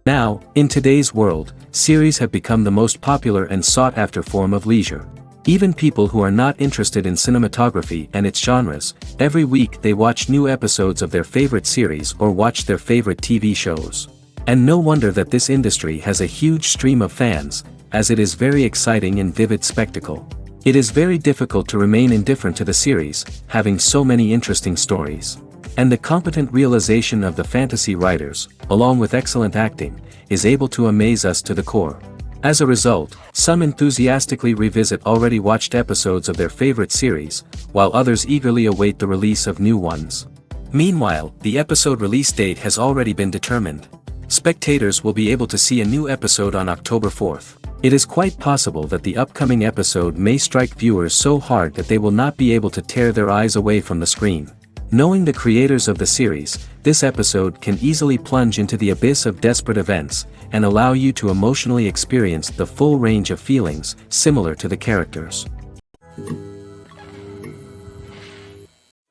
Now, in today's world, series have become the most popular and sought-after form of leisure. Even people who are not interested in cinematography and its genres, every week they watch new episodes of their favorite series or watch their favorite TV shows. And no wonder that this industry has a huge stream of fans, as it is very exciting and vivid spectacle. It is very difficult to remain indifferent to the series, having so many interesting stories. And the competent realization of the fantasy writers, along with excellent acting, is able to amaze us to the core. As a result, some enthusiastically revisit already watched episodes of their favorite series, while others eagerly await the release of new ones. Meanwhile, the episode release date has already been determined. Spectators will be able to see a new episode on October 4th. It is quite possible that the upcoming episode may strike viewers so hard that they will not be able to tear their eyes away from the screen. Knowing the creators of the series, this episode can easily plunge into the abyss of desperate events, and allow you to emotionally experience the full range of feelings, similar to the characters.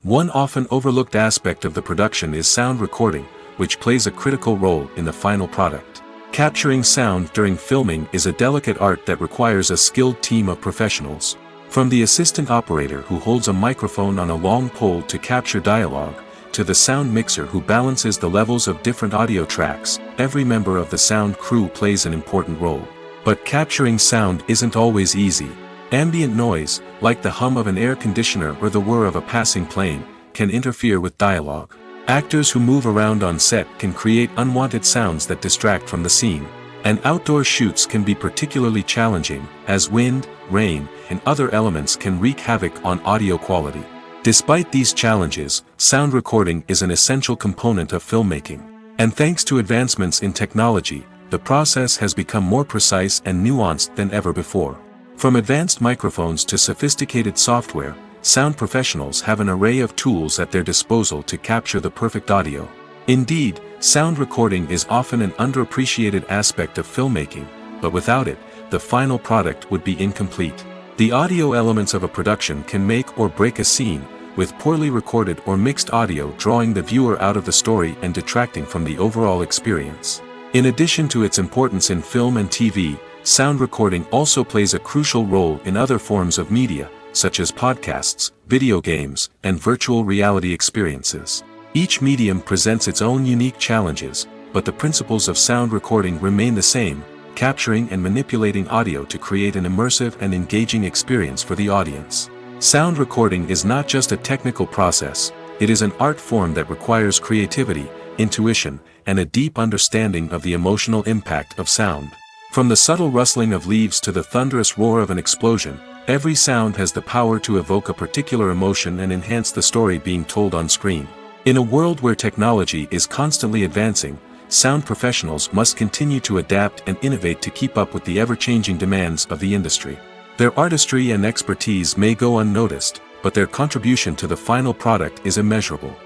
One often overlooked aspect of the production is sound recording, which plays a critical role in the final product. Capturing sound during filming is a delicate art that requires a skilled team of professionals. From the assistant operator who holds a microphone on a long pole to capture dialogue, to the sound mixer who balances the levels of different audio tracks, every member of the sound crew plays an important role. But capturing sound isn't always easy. Ambient noise, like the hum of an air conditioner or the whir of a passing plane, can interfere with dialogue. Actors who move around on set can create unwanted sounds that distract from the scene. And outdoor shoots can be particularly challenging, as wind, rain, and other elements can wreak havoc on audio quality. Despite these challenges, sound recording is an essential component of filmmaking. And thanks to advancements in technology, the process has become more precise and nuanced than ever before. From advanced microphones to sophisticated software, sound professionals have an array of tools at their disposal to capture the perfect audio. Indeed, sound recording is often an underappreciated aspect of filmmaking, but without it, the final product would be incomplete. The audio elements of a production can make or break a scene, with poorly recorded or mixed audio drawing the viewer out of the story and detracting from the overall experience. In addition to its importance in film and TV, sound recording also plays a crucial role in other forms of media, such as podcasts, video games, and virtual reality experiences. Each medium presents its own unique challenges, but the principles of sound recording remain the same, capturing and manipulating audio to create an immersive and engaging experience for the audience. Sound recording is not just a technical process, it is an art form that requires creativity, intuition, and a deep understanding of the emotional impact of sound. From the subtle rustling of leaves to the thunderous roar of an explosion, every sound has the power to evoke a particular emotion and enhance the story being told on screen. In a world where technology is constantly advancing, sound professionals must continue to adapt and innovate to keep up with the ever-changing demands of the industry. Their artistry and expertise may go unnoticed, but their contribution to the final product is immeasurable.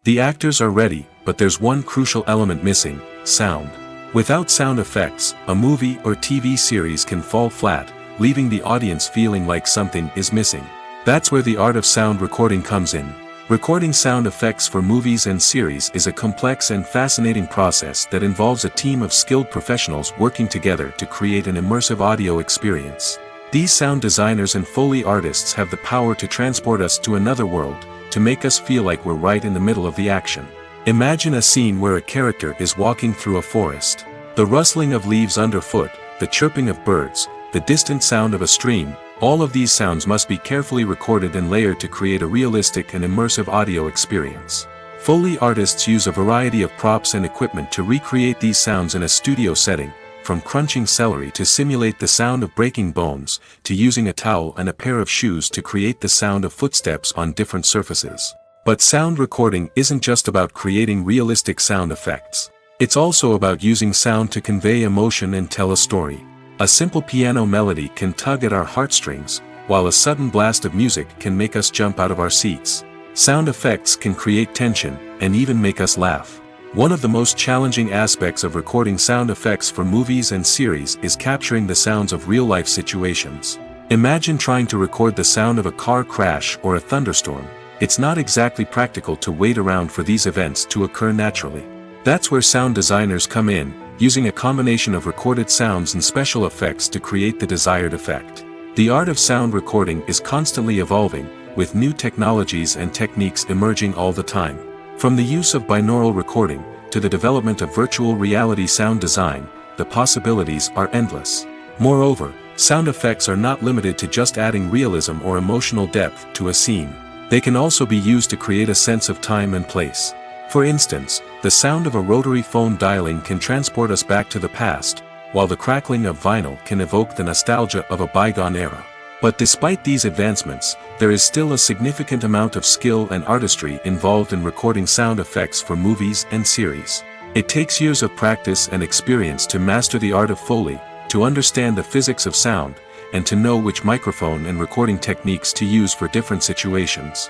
The actors are ready, but there's one crucial element missing: sound. Without sound effects, a movie or TV series can fall flat, leaving the audience feeling like something is missing. That's where the art of sound recording comes in. Recording sound effects for movies and series is a complex and fascinating process that involves a team of skilled professionals working together to create an immersive audio experience. These sound designers and Foley artists have the power to transport us to another world, to make us feel like we're right in the middle of the action. Imagine a scene where a character is walking through a forest. The rustling of leaves underfoot, the chirping of birds, the distant sound of a stream, all of these sounds must be carefully recorded and layered to create a realistic and immersive audio experience. Foley artists use a variety of props and equipment to recreate these sounds in a studio setting, from crunching celery to simulate the sound of breaking bones, to using a towel and a pair of shoes to create the sound of footsteps on different surfaces. But sound recording isn't just about creating realistic sound effects. It's also about using sound to convey emotion and tell a story. A simple piano melody can tug at our heartstrings, while a sudden blast of music can make us jump out of our seats. Sound effects can create tension, and even make us laugh. One of the most challenging aspects of recording sound effects for movies and series is capturing the sounds of real-life situations. Imagine trying to record the sound of a car crash or a thunderstorm. It's not exactly practical to wait around for these events to occur naturally. That's where sound designers come in, using a combination of recorded sounds and special effects to create the desired effect. The art of sound recording is constantly evolving, with new technologies and techniques emerging all the time. From the use of binaural recording, to the development of virtual reality sound design, the possibilities are endless. Moreover, sound effects are not limited to just adding realism or emotional depth to a scene. They can also be used to create a sense of time and place. For instance, the sound of a rotary phone dialing can transport us back to the past, while the crackling of vinyl can evoke the nostalgia of a bygone era. But despite these advancements, there is still a significant amount of skill and artistry involved in recording sound effects for movies and series. It takes years of practice and experience to master the art of Foley, to understand the physics of sound, and to know which microphone and recording techniques to use for different situations.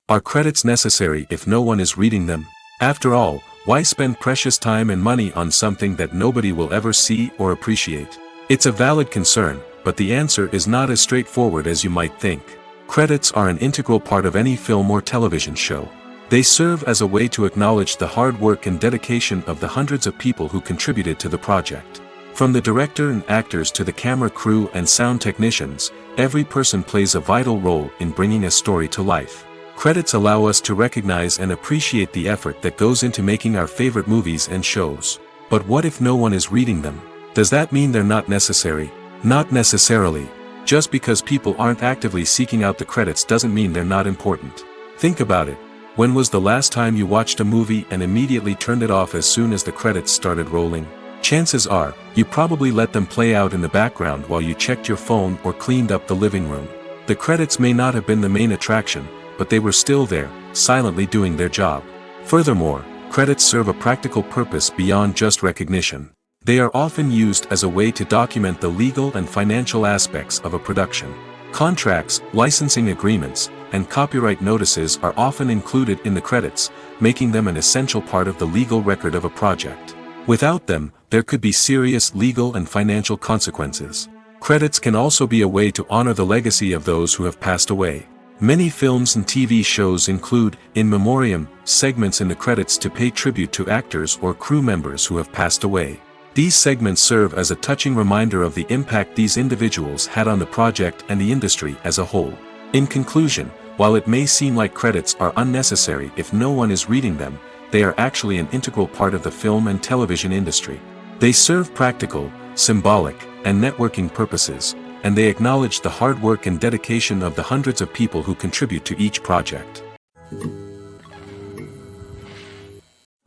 Are credits necessary if no one is reading them? After all, why spend precious time and money on something that nobody will ever see or appreciate? It's a valid concern, but the answer is not as straightforward as you might think. Credits are an integral part of any film or television show. They serve as a way to acknowledge the hard work and dedication of the hundreds of people who contributed to the project. From the director and actors to the camera crew and sound technicians, every person plays a vital role in bringing a story to life. Credits allow us to recognize and appreciate the effort that goes into making our favorite movies and shows. But what if no one is reading them? Does that mean they're not necessary? Not necessarily. Just because people aren't actively seeking out the credits doesn't mean they're not important. Think about it. When was the last time you watched a movie and immediately turned it off as soon as the credits started rolling? Chances are, you probably let them play out in the background while you checked your phone or cleaned up the living room. The credits may not have been the main attraction, but they were still there, silently doing their job. Furthermore, credits serve a practical purpose beyond just recognition. They are often used as a way to document the legal and financial aspects of a production. Contracts, licensing agreements, and copyright notices are often included in the credits, making them an essential part of the legal record of a project. Without them, there could be serious legal and financial consequences. Credits can also be a way to honor the legacy of those who have passed away. Many films and TV shows include, in memoriam, segments in the credits to pay tribute to actors or crew members who have passed away. These segments serve as a touching reminder of the impact these individuals had on the project and the industry as a whole. In conclusion, while it may seem like credits are unnecessary if no one is reading them, they are actually an integral part of the film and television industry. They serve practical, symbolic, and networking purposes, and they acknowledge the hard work and dedication of the hundreds of people who contribute to each project.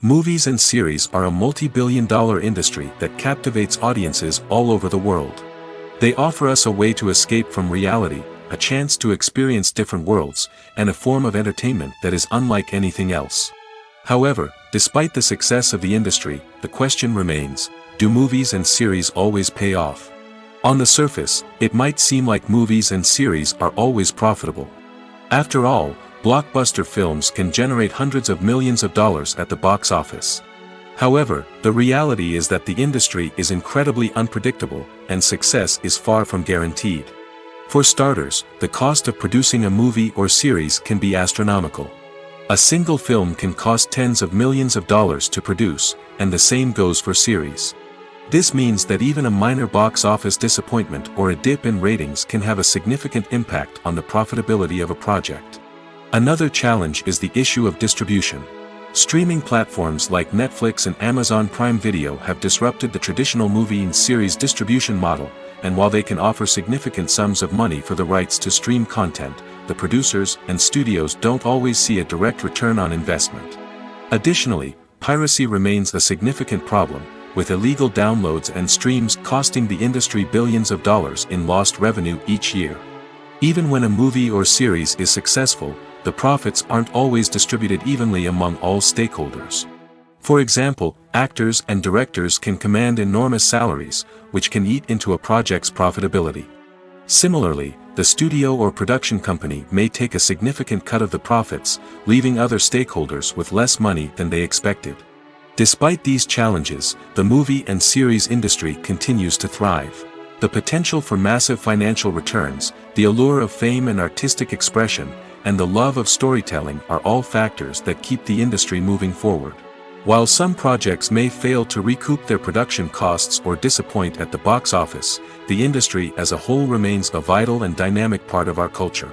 Movies and series are a multi-billion-dollar industry that captivates audiences all over the world. They offer us a way to escape from reality, a chance to experience different worlds, and a form of entertainment that is unlike anything else. However, despite the success of the industry, the question remains, do movies and series always pay off? On the surface, it might seem like movies and series are always profitable. After all, blockbuster films can generate hundreds of millions of dollars at the box office. However, the reality is that the industry is incredibly unpredictable, and success is far from guaranteed. For starters, the cost of producing a movie or series can be astronomical. A single film can cost tens of millions of dollars to produce, and the same goes for series. This means that even a minor box office disappointment or a dip in ratings can have a significant impact on the profitability of a project. Another challenge is the issue of distribution. Streaming platforms like Netflix and Amazon Prime Video have disrupted the traditional movie and series distribution model, and while they can offer significant sums of money for the rights to stream content, the producers and studios don't always see a direct return on investment. Additionally, piracy remains a significant problem, with illegal downloads and streams costing the industry billions of dollars in lost revenue each year. Even when a movie or series is successful, the profits aren't always distributed evenly among all stakeholders. For example, actors and directors can command enormous salaries, which can eat into a project's profitability. Similarly, the studio or production company may take a significant cut of the profits, leaving other stakeholders with less money than they expected. Despite these challenges, the movie and series industry continues to thrive. The potential for massive financial returns, The allure of fame and artistic expression, and the love of storytelling are all factors that keep the industry moving forward. While some projects may fail to recoup their production costs or disappoint at the box office, the industry as a whole remains a vital and dynamic part of our culture.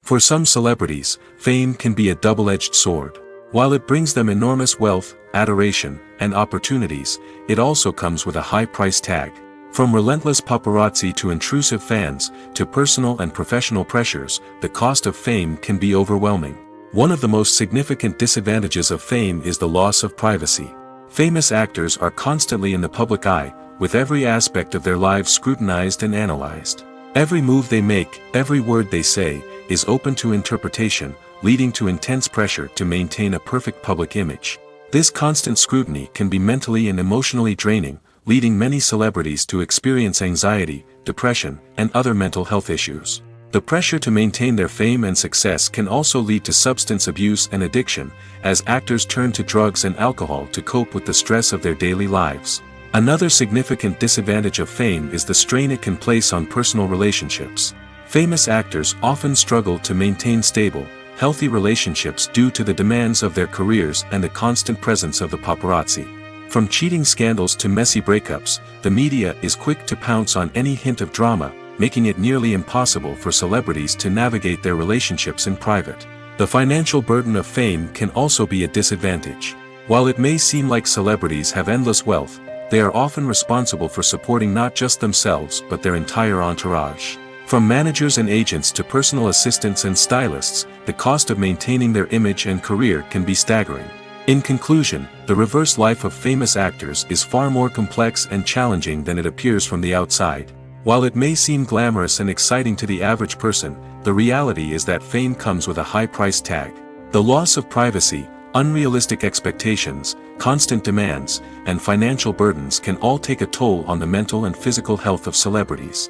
For some celebrities, fame can be a double-edged sword. While it brings them enormous wealth, adoration, and opportunities, it also comes with a high price tag. From relentless paparazzi to intrusive fans, to personal and professional pressures, the cost of fame can be overwhelming. One of the most significant disadvantages of fame is the loss of privacy. Famous actors are constantly in the public eye, with every aspect of their lives scrutinized and analyzed. Every move they make, every word they say, is open to interpretation, leading to intense pressure to maintain a perfect public image. This constant scrutiny can be mentally and emotionally draining, leading many celebrities to experience anxiety, depression, and other mental health issues. The pressure to maintain their fame and success can also lead to substance abuse and addiction, as actors turn to drugs and alcohol to cope with the stress of their daily lives. Another significant disadvantage of fame is the strain it can place on personal relationships. Famous actors often struggle to maintain stable, healthy relationships due to the demands of their careers and the constant presence of the paparazzi. From cheating scandals to messy breakups, the media is quick to pounce on any hint of drama, making it nearly impossible for celebrities to navigate their relationships in private. The financial burden of fame can also be a disadvantage. While it may seem like celebrities have endless wealth, they are often responsible for supporting not just themselves but their entire entourage. From managers and agents to personal assistants and stylists, the cost of maintaining their image and career can be staggering. In conclusion, the reverse life of famous actors is far more complex and challenging than it appears from the outside. While it may seem glamorous and exciting to the average person, the reality is that fame comes with a high price tag. The loss of privacy, unrealistic expectations, constant demands, and financial burdens can all take a toll on the mental and physical health of celebrities.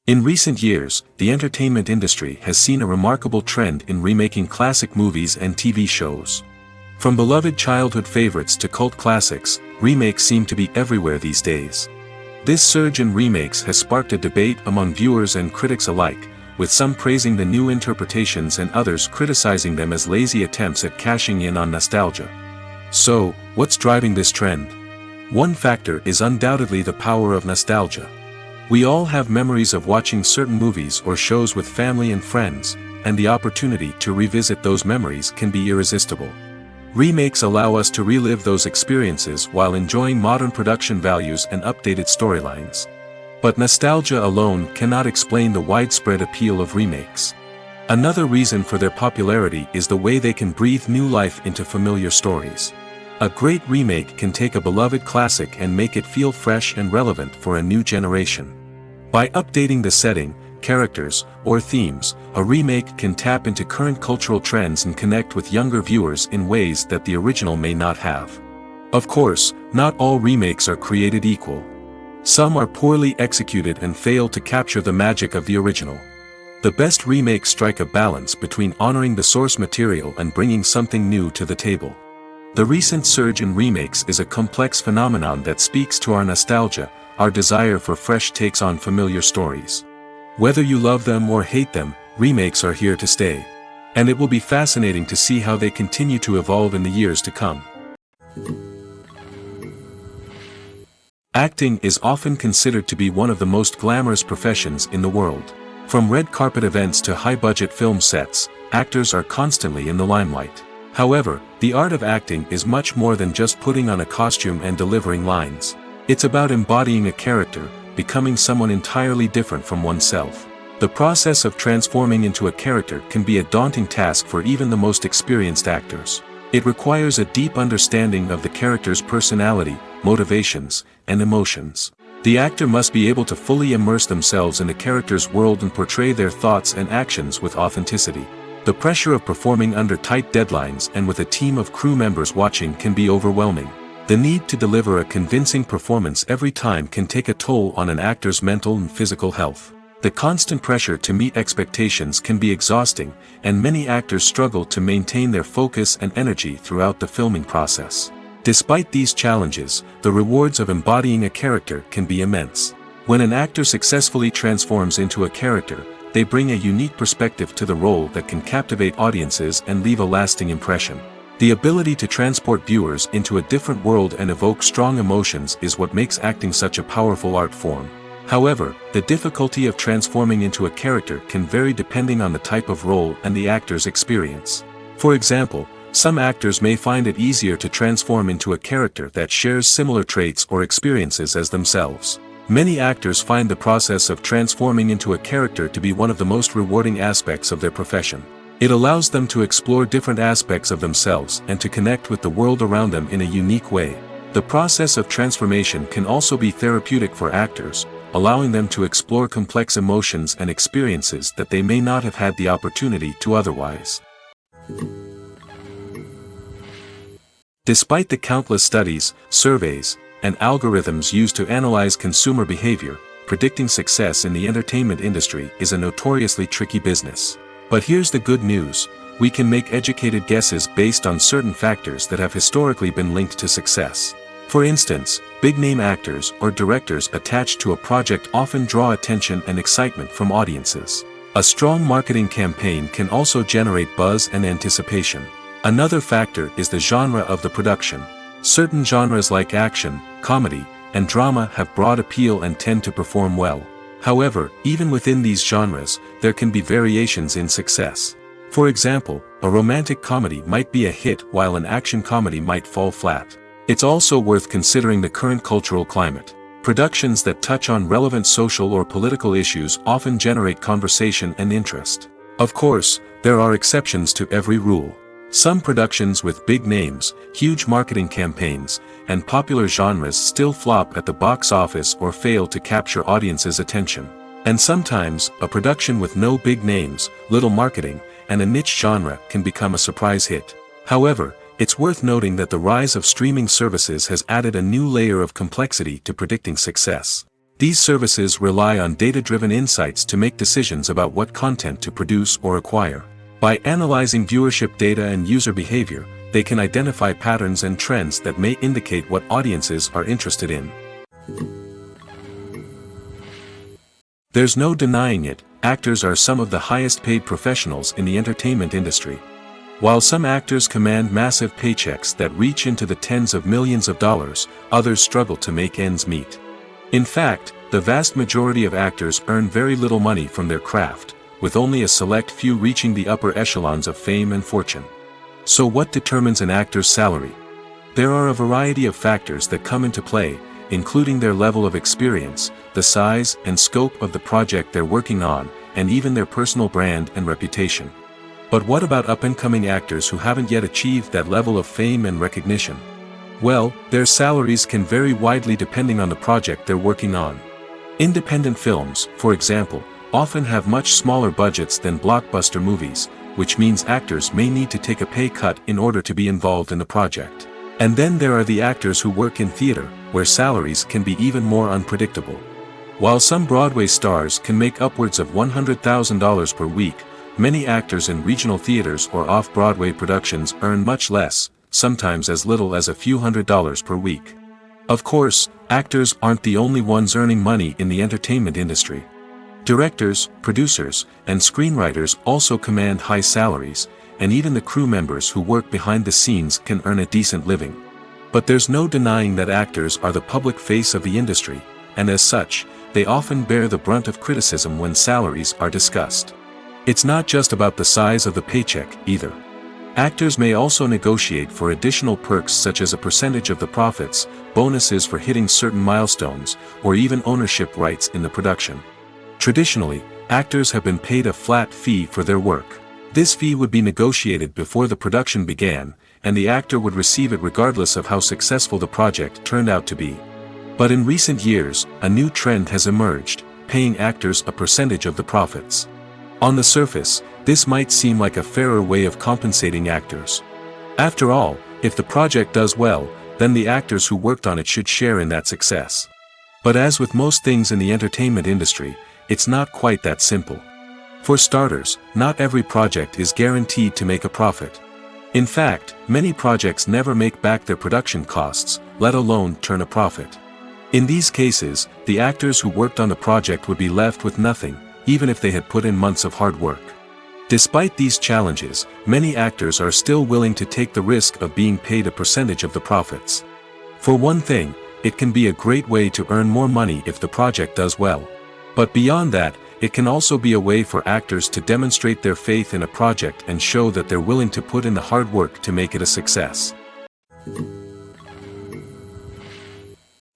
In recent years, the entertainment industry has seen a remarkable trend in remaking classic movies and TV shows. From beloved childhood favorites to cult classics, remakes seem to be everywhere these days. This surge in remakes has sparked a debate among viewers and critics alike, with some praising the new interpretations and others criticizing them as lazy attempts at cashing in on nostalgia. So, what's driving this trend? One factor is undoubtedly the power of nostalgia. We all have memories of watching certain movies or shows with family and friends, and the opportunity to revisit those memories can be irresistible. Remakes allow us to relive those experiences while enjoying modern production values and updated storylines. But nostalgia alone cannot explain the widespread appeal of remakes. Another reason for their popularity is the way they can breathe new life into familiar stories. A great remake can take a beloved classic and make it feel fresh and relevant for a new generation. By updating the setting, characters, or themes, a remake can tap into current cultural trends and connect with younger viewers in ways that the original may not have. Of course, not all remakes are created equal. Some are poorly executed and fail to capture the magic of the original. The best remakes strike a balance between honoring the source material and bringing something new to the table. The recent surge in remakes is a complex phenomenon that speaks to our nostalgia, our desire for fresh takes on familiar stories. Whether you love them or hate them, remakes are here to stay. And it will be fascinating to see how they continue to evolve in the years to come. Acting is often considered to be one of the most glamorous professions in the world. From red carpet events to high-budget film sets, actors are constantly in the limelight. However, the art of acting is much more than just putting on a costume and delivering lines. It's about embodying a character, becoming someone entirely different from oneself. The process of transforming into a character can be a daunting task for even the most experienced actors. It requires a deep understanding of the character's personality, motivations, and emotions. The actor must be able to fully immerse themselves in the character's world and portray their thoughts and actions with authenticity. The pressure of performing under tight deadlines and with a team of crew members watching can be overwhelming. The need to deliver a convincing performance every time can take a toll on an actor's mental and physical health. The constant pressure to meet expectations can be exhausting, and many actors struggle to maintain their focus and energy throughout the filming process. Despite these challenges, the rewards of embodying a character can be immense. When an actor successfully transforms into a character, they bring a unique perspective to the role that can captivate audiences and leave a lasting impression. The ability to transport viewers into a different world and evoke strong emotions is what makes acting such a powerful art form. However, the difficulty of transforming into a character can vary depending on the type of role and the actor's experience. For example, some actors may find it easier to transform into a character that shares similar traits or experiences as themselves. Many actors find the process of transforming into a character to be one of the most rewarding aspects of their profession. It allows them to explore different aspects of themselves and to connect with the world around them in a unique way. The process of transformation can also be therapeutic for actors, allowing them to explore complex emotions and experiences that they may not have had the opportunity to otherwise. Despite the countless studies, surveys, and algorithms used to analyze consumer behavior, predicting success in the entertainment industry is a notoriously tricky business. But here's the good news: we can make educated guesses based on certain factors that have historically been linked to success. For instance, big-name actors or directors attached to a project often draw attention and excitement from audiences. A strong marketing campaign can also generate buzz and anticipation. Another factor is the genre of the production. Certain genres like action, comedy, and drama have broad appeal and tend to perform well. However, even within these genres, there can be variations in success. For example, a romantic comedy might be a hit while an action comedy might fall flat. It's also worth considering the current cultural climate. Productions that touch on relevant social or political issues often generate conversation and interest. Of course, there are exceptions to every rule. Some productions with big names, huge marketing campaigns, and popular genres still flop at the box office or fail to capture audiences' attention. And sometimes, a production with no big names, little marketing, and a niche genre can become a surprise hit. However, it's worth noting that the rise of streaming services has added a new layer of complexity to predicting success. These services rely on data-driven insights to make decisions about what content to produce or acquire. By analyzing viewership data and user behavior, they can identify patterns and trends that may indicate what audiences are interested in. There's no denying it, actors are some of the highest-paid professionals in the entertainment industry. While some actors command massive paychecks that reach into the tens of millions of dollars, others struggle to make ends meet. In fact, the vast majority of actors earn very little money from their craft, with only a select few reaching the upper echelons of fame and fortune. So what determines an actor's salary? There are a variety of factors that come into play, including their level of experience, the size and scope of the project they're working on, and even their personal brand and reputation. But what about up-and-coming actors who haven't yet achieved that level of fame and recognition? Well, their salaries can vary widely depending on the project they're working on. Independent films, for example, often have much smaller budgets than blockbuster movies, which means actors may need to take a pay cut in order to be involved in the project. And then there are the actors who work in theater, where salaries can be even more unpredictable. While some Broadway stars can make upwards of $100,000 per week, many actors in regional theaters or off-Broadway productions earn much less, sometimes as little as a few $100s per week. Of course, actors aren't the only ones earning money in the entertainment industry. Directors, producers, and screenwriters also command high salaries, and even the crew members who work behind the scenes can earn a decent living. But there's no denying that actors are the public face of the industry, and as such, they often bear the brunt of criticism when salaries are discussed. It's not just about the size of the paycheck, either. Actors may also negotiate for additional perks such as a percentage of the profits, bonuses for hitting certain milestones, or even ownership rights in the production. Traditionally, actors have been paid a flat fee for their work. This fee would be negotiated before the production began, and the actor would receive it regardless of how successful the project turned out to be. But in recent years, a new trend has emerged, paying actors a percentage of the profits. On the surface, this might seem like a fairer way of compensating actors. After all, if the project does well, then the actors who worked on it should share in that success. But as with most things in the entertainment industry, it's not quite that simple. For starters, not every project is guaranteed to make a profit. In fact, many projects never make back their production costs, let alone turn a profit. In these cases, the actors who worked on the project would be left with nothing, even if they had put in months of hard work. Despite these challenges, many actors are still willing to take the risk of being paid a percentage of the profits. For one thing, it can be a great way to earn more money if the project does well. But beyond that, it can also be a way for actors to demonstrate their faith in a project and show that they're willing to put in the hard work to make it a success.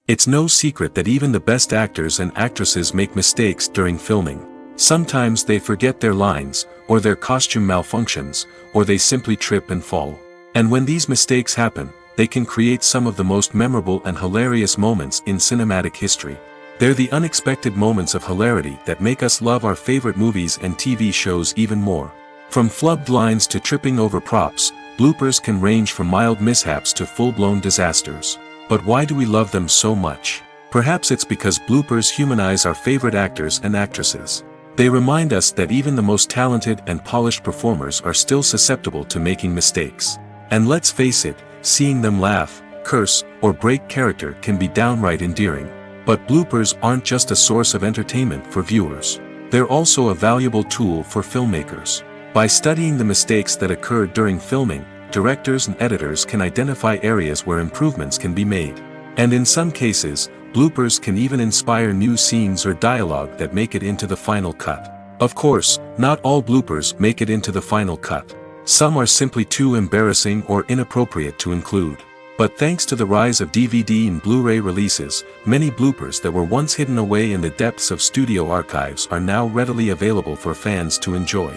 It's no secret that even the best actors and actresses make mistakes during filming. Sometimes they forget their lines, or their costume malfunctions, or they simply trip and fall. And when these mistakes happen, they can create some of the most memorable and hilarious moments in cinematic history. They're the unexpected moments of hilarity that make us love our favorite movies and TV shows even more. From flubbed lines to tripping over props, bloopers can range from mild mishaps to full-blown disasters. But why do we love them so much? Perhaps it's because bloopers humanize our favorite actors and actresses. They remind us that even the most talented and polished performers are still susceptible to making mistakes. And let's face it, seeing them laugh, curse, or break character can be downright endearing. But bloopers aren't just a source of entertainment for viewers. They're also a valuable tool for filmmakers. By studying the mistakes that occurred during filming, directors and editors can identify areas where improvements can be made. And in some cases, bloopers can even inspire new scenes or dialogue that make it into the final cut. Of course, not all bloopers make it into the final cut. Some are simply too embarrassing or inappropriate to include. But thanks to the rise of DVD and Blu-ray releases, many bloopers that were once hidden away in the depths of studio archives are now readily available for fans to enjoy.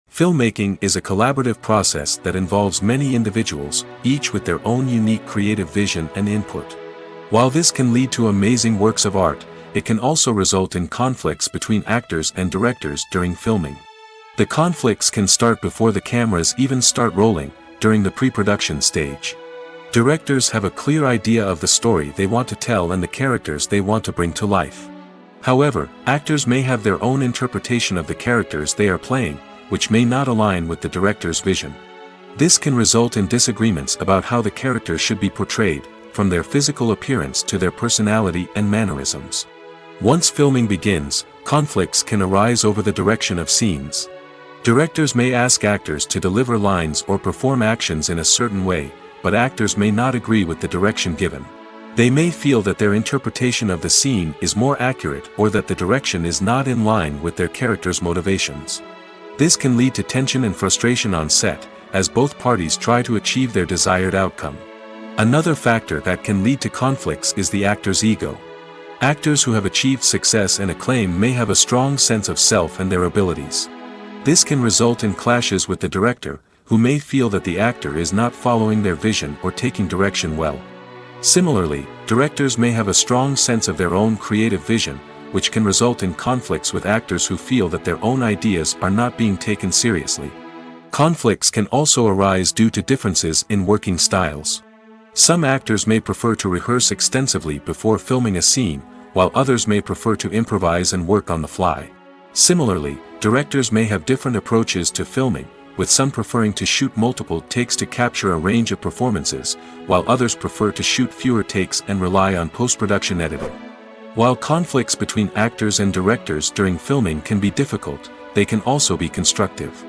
Filmmaking is a collaborative process that involves many individuals, each with their own unique creative vision and input. While this can lead to amazing works of art, it can also result in conflicts between actors and directors during filming. The conflicts can start before the cameras even start rolling, during the pre-production stage. Directors have a clear idea of the story they want to tell and the characters they want to bring to life. However, actors may have their own interpretation of the characters they are playing, which may not align with the director's vision. This can result in disagreements about how the characters should be portrayed, from their physical appearance to their personality and mannerisms. Once filming begins, conflicts can arise over the direction of scenes. Directors may ask actors to deliver lines or perform actions in a certain way, but actors may not agree with the direction given. They may feel that their interpretation of the scene is more accurate or that the direction is not in line with their character's motivations. This can lead to tension and frustration on set, as both parties try to achieve their desired outcome. Another factor that can lead to conflicts is the actor's ego. Actors who have achieved success and acclaim may have a strong sense of self and their abilities. This can result in clashes with the director, who may feel that the actor is not following their vision or taking direction well. Similarly, directors may have a strong sense of their own creative vision, which can result in conflicts with actors who feel that their own ideas are not being taken seriously. Conflicts can also arise due to differences in working styles. Some actors may prefer to rehearse extensively before filming a scene, while others may prefer to improvise and work on the fly. Similarly, directors may have different approaches to filming, with some preferring to shoot multiple takes to capture a range of performances, while others prefer to shoot fewer takes and rely on post-production editing. While conflicts between actors and directors during filming can be difficult, they can also be constructive.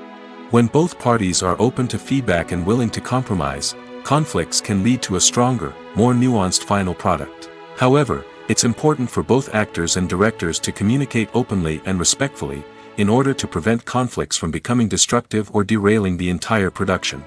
When both parties are open to feedback and willing to compromise, conflicts can lead to a stronger, more nuanced final product. However, it's important for both actors and directors to communicate openly and respectfully, in order to prevent conflicts from becoming destructive or derailing the entire production.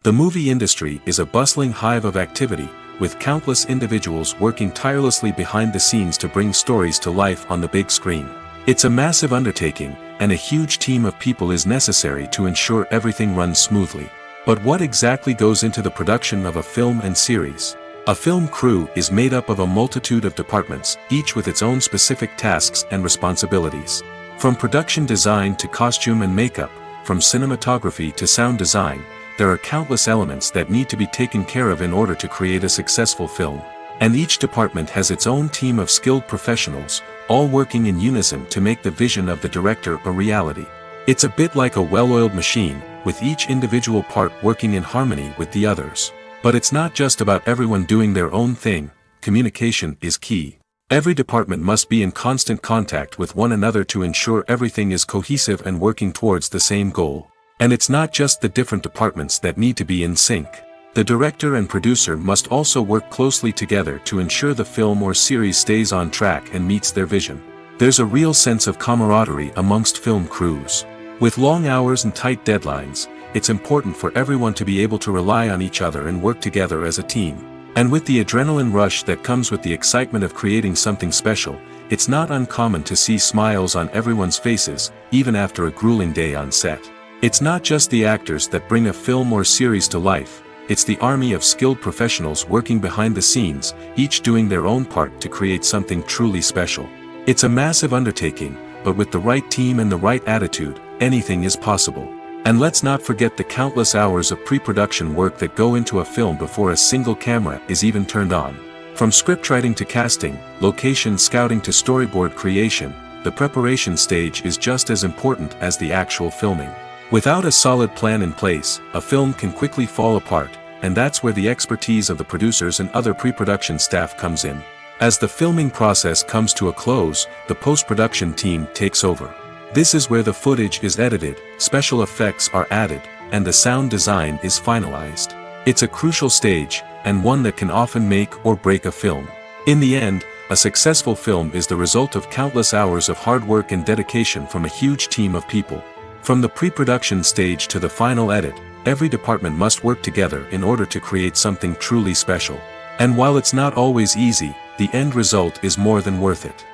The movie industry is a bustling hive of activity, with countless individuals working tirelessly behind the scenes to bring stories to life on the big screen. It's a massive undertaking, and a huge team of people is necessary to ensure everything runs smoothly. But what exactly goes into the production of a film and series? A film crew is made up of a multitude of departments, each with its own specific tasks and responsibilities. From production design to costume and makeup, from cinematography to sound design, there are countless elements that need to be taken care of in order to create a successful film. And each department has its own team of skilled professionals, all working in unison to make the vision of the director a reality. It's a bit like a well-oiled machine, with each individual part working in harmony with the others. But it's not just about everyone doing their own thing. Communication is key. Every department must be in constant contact with one another to ensure everything is cohesive and working towards the same goal. And it's not just the different departments that need to be in sync. The director and producer must also work closely together to ensure the film or series stays on track and meets their vision. There's a real sense of camaraderie amongst film crews. With long hours and tight deadlines, it's important for everyone to be able to rely on each other and work together as a team. And with the adrenaline rush that comes with the excitement of creating something special, it's not uncommon to see smiles on everyone's faces, even after a grueling day on set. It's not just the actors that bring a film or series to life, it's the army of skilled professionals working behind the scenes, each doing their own part to create something truly special. It's a massive undertaking, but with the right team and the right attitude, anything is possible. And let's not forget the countless hours of pre-production work that go into a film before a single camera is even turned on. From scriptwriting to casting, location scouting to storyboard creation, the preparation stage is just as important as the actual filming. Without a solid plan in place, a film can quickly fall apart, and that's where the expertise of the producers and other pre-production staff comes in. As the filming process comes to a close, the post-production team takes over. This is where the footage is edited, special effects are added, and the sound design is finalized. It's a crucial stage, and one that can often make or break a film. In the end, a successful film is the result of countless hours of hard work and dedication from a huge team of people. From the pre-production stage to the final edit, every department must work together in order to create something truly special. And while it's not always easy, the end result is more than worth it.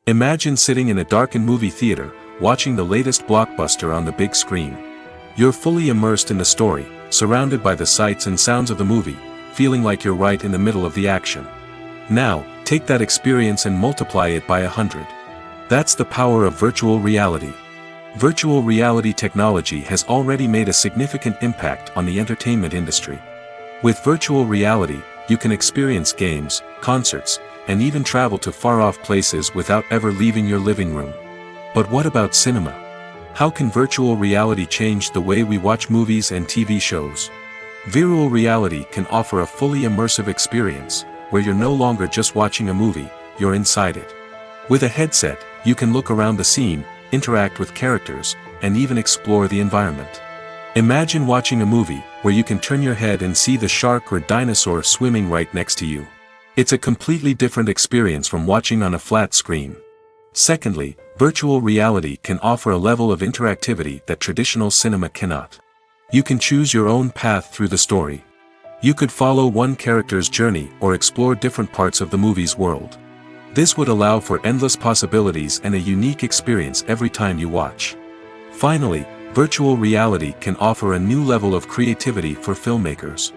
Imagine sitting in a darkened movie theater, watching the latest blockbuster on the big screen. You're fully immersed in the story, surrounded by the sights and sounds of the movie, feeling like you're right in the middle of the action. Now, take that experience and multiply it by 100. That's the power of virtual reality. Virtual reality technology has already made a significant impact on the entertainment industry. With virtual reality, you can experience games, concerts, and even travel to far-off places without ever leaving your living room. But what about cinema? How can virtual reality change the way we watch movies and TV shows? Virtual reality can offer a fully immersive experience, where you're no longer just watching a movie, you're inside it. With a headset, you can look around the scene, interact with characters, and even explore the environment. Imagine watching a movie, where you can turn your head and see the shark or dinosaur swimming right next to you. It's a completely different experience from watching on a flat screen. Secondly, virtual reality can offer a level of interactivity that traditional cinema cannot. You can choose your own path through the story. You could follow one character's journey or explore different parts of the movie's world. This would allow for endless possibilities and a unique experience every time you watch. Finally, virtual reality can offer a new level of creativity for filmmakers.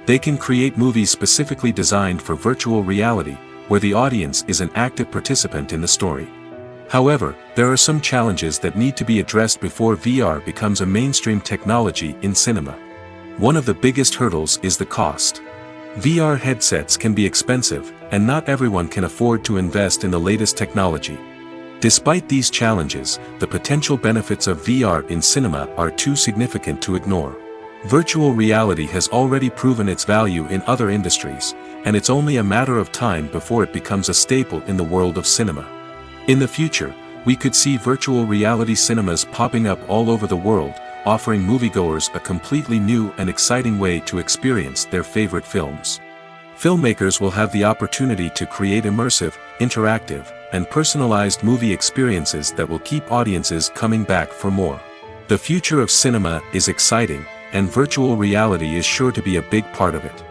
They can create movies specifically designed for virtual reality, where the audience is an active participant in the story. However, there are some challenges that need to be addressed before VR becomes a mainstream technology in cinema. One of the biggest hurdles is the cost. VR headsets can be expensive, and not everyone can afford to invest in the latest technology. Despite these challenges, the potential benefits of VR in cinema are too significant to ignore. Virtual reality has already proven its value in other industries, and it's only a matter of time before it becomes a staple in the world of cinema. In the future, we could see virtual reality cinemas popping up all over the world, offering moviegoers a completely new and exciting way to experience their favorite films. Filmmakers will have the opportunity to create immersive, interactive, and personalized movie experiences that will keep audiences coming back for more. The future of cinema is exciting, and virtual reality is sure to be a big part of it.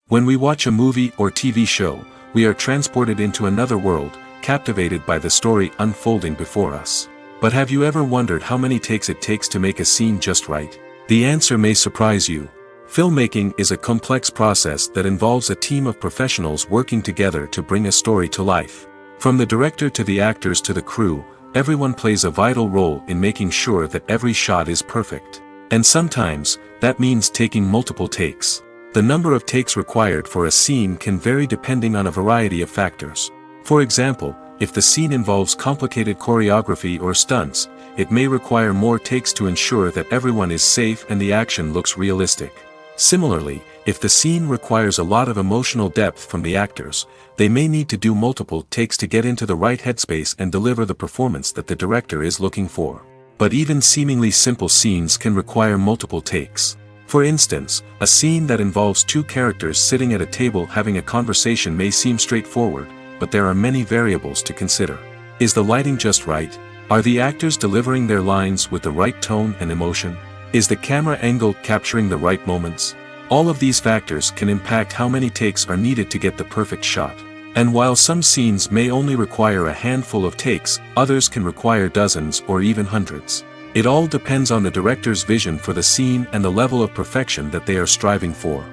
When we watch a movie or TV show, we are transported into another world, captivated by the story unfolding before us. But have you ever wondered how many takes it takes to make a scene just right? The answer may surprise you. Filmmaking is a complex process that involves a team of professionals working together to bring a story to life. From the director to the actors to the crew, everyone plays a vital role in making sure that every shot is perfect. And sometimes, that means taking multiple takes. The number of takes required for a scene can vary depending on a variety of factors. For example, if the scene involves complicated choreography or stunts, it may require more takes to ensure that everyone is safe and the action looks realistic. Similarly, if the scene requires a lot of emotional depth from the actors, they may need to do multiple takes to get into the right headspace and deliver the performance that the director is looking for. But even seemingly simple scenes can require multiple takes. For instance, a scene that involves two characters sitting at a table having a conversation may seem straightforward, but there are many variables to consider. Is the lighting just right? Are the actors delivering their lines with the right tone and emotion? Is the camera angle capturing the right moments? All of these factors can impact how many takes are needed to get the perfect shot. And while some scenes may only require a handful of takes, others can require dozens or even hundreds. It all depends on the director's vision for the scene and the level of perfection that they are striving for.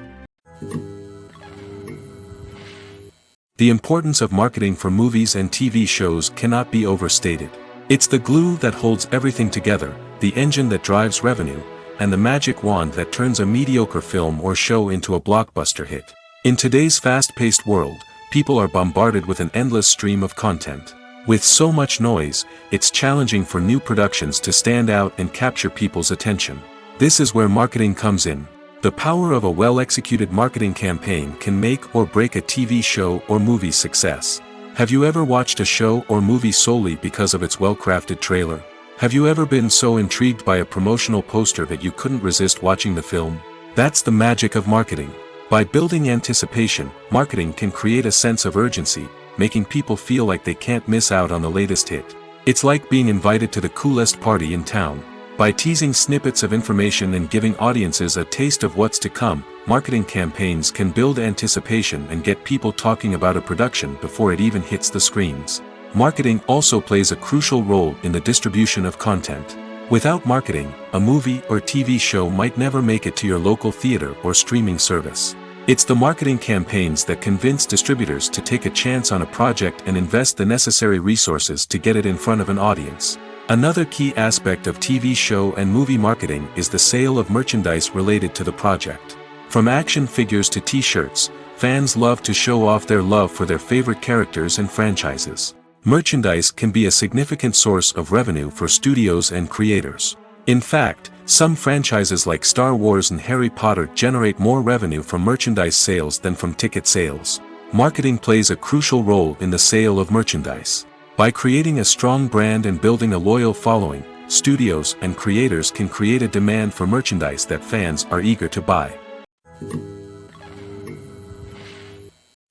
The importance of marketing for movies and TV shows cannot be overstated. It's the glue that holds everything together, the engine that drives revenue, and the magic wand that turns a mediocre film or show into a blockbuster hit. In today's fast-paced world, people are bombarded with an endless stream of content. With so much noise, it's challenging for new productions to stand out and capture people's attention. This is where marketing comes in. The power of a well-executed marketing campaign can make or break a TV show or movie's success. Have you ever watched a show or movie solely because of its well-crafted trailer? Have you ever been so intrigued by a promotional poster that you couldn't resist watching the film? That's the magic of marketing. By building anticipation, marketing can create a sense of urgency, making people feel like they can't miss out on the latest hit. It's like being invited to the coolest party in town. By teasing snippets of information and giving audiences a taste of what's to come, marketing campaigns can build anticipation and get people talking about a production before it even hits the screens. Marketing also plays a crucial role in the distribution of content. Without marketing, a movie or TV show might never make it to your local theater or streaming service. It's the marketing campaigns that convince distributors to take a chance on a project and invest the necessary resources to get it in front of an audience. Another key aspect of TV show and movie marketing is the sale of merchandise related to the project. From action figures to t-shirts, fans love to show off their love for their favorite characters and franchises. Merchandise can be a significant source of revenue for studios and creators. In fact, some franchises like Star Wars and Harry Potter generate more revenue from merchandise sales than from ticket sales. Marketing plays a crucial role in the sale of merchandise. By creating a strong brand and building a loyal following, studios and creators can create a demand for merchandise that fans are eager to buy.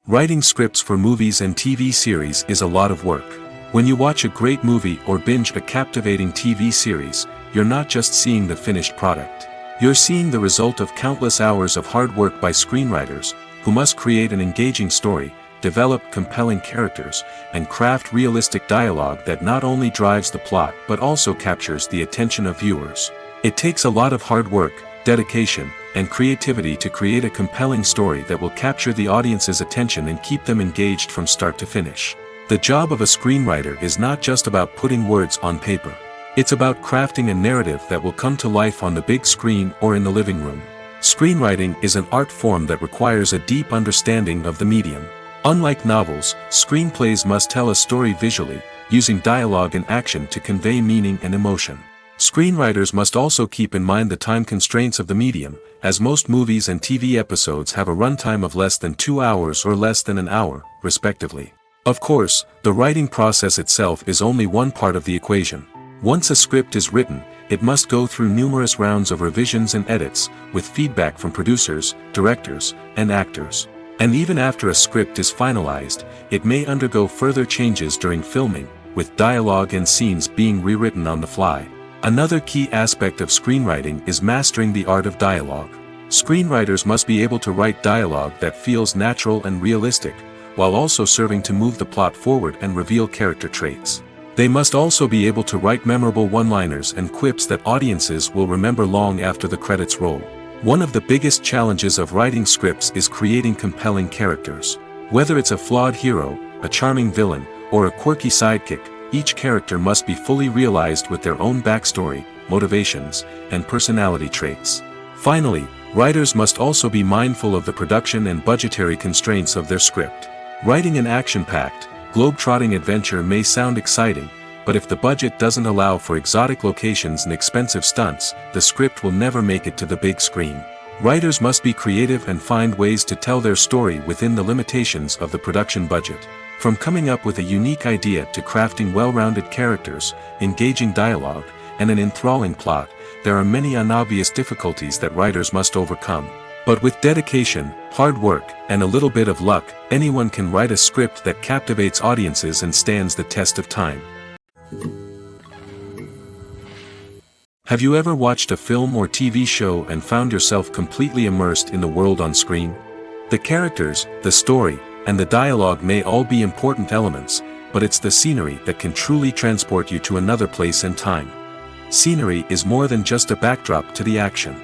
Writing scripts for movies and TV series is a lot of work. When you watch a great movie or binge a captivating TV series, you're not just seeing the finished product. You're seeing the result of countless hours of hard work by screenwriters, who must create an engaging story, develop compelling characters, and craft realistic dialogue that not only drives the plot but also captures the attention of viewers. It takes a lot of hard work, dedication, and creativity to create a compelling story that will capture the audience's attention and keep them engaged from start to finish. The job of a screenwriter is not just about putting words on paper. It's about crafting a narrative that will come to life on the big screen or in the living room. Screenwriting is an art form that requires a deep understanding of the medium. Unlike novels, screenplays must tell a story visually, using dialogue and action to convey meaning and emotion. Screenwriters must also keep in mind the time constraints of the medium, as most movies and TV episodes have a runtime of less than 2 hours or less than an hour, respectively. Of course, the writing process itself is only one part of the equation. Once a script is written, it must go through numerous rounds of revisions and edits, with feedback from producers, directors, and actors. And even after a script is finalized, it may undergo further changes during filming, with dialogue and scenes being rewritten on the fly. Another key aspect of screenwriting is mastering the art of dialogue. Screenwriters must be able to write dialogue that feels natural and realistic, while also serving to move the plot forward and reveal character traits. They must also be able to write memorable one-liners and quips that audiences will remember long after the credits roll. One of the biggest challenges of writing scripts is creating compelling characters. Whether it's a flawed hero, a charming villain, or a quirky sidekick, each character must be fully realized with their own backstory, motivations, and personality traits. Finally, writers must also be mindful of the production and budgetary constraints of their script. Writing an action-packed, globe-trotting adventure may sound exciting, but if the budget doesn't allow for exotic locations and expensive stunts, the script will never make it to the big screen. Writers must be creative and find ways to tell their story within the limitations of the production budget. From coming up with a unique idea to crafting well-rounded characters, engaging dialogue, and an enthralling plot, there are many unobvious difficulties that writers must overcome. But with dedication, hard work, and a little bit of luck, anyone can write a script that captivates audiences and stands the test of time. Have you ever watched a film or TV show and found yourself completely immersed in the world on screen? The characters, the story, and the dialogue may all be important elements, but it's the scenery that can truly transport you to another place and time. Scenery is more than just a backdrop to the action.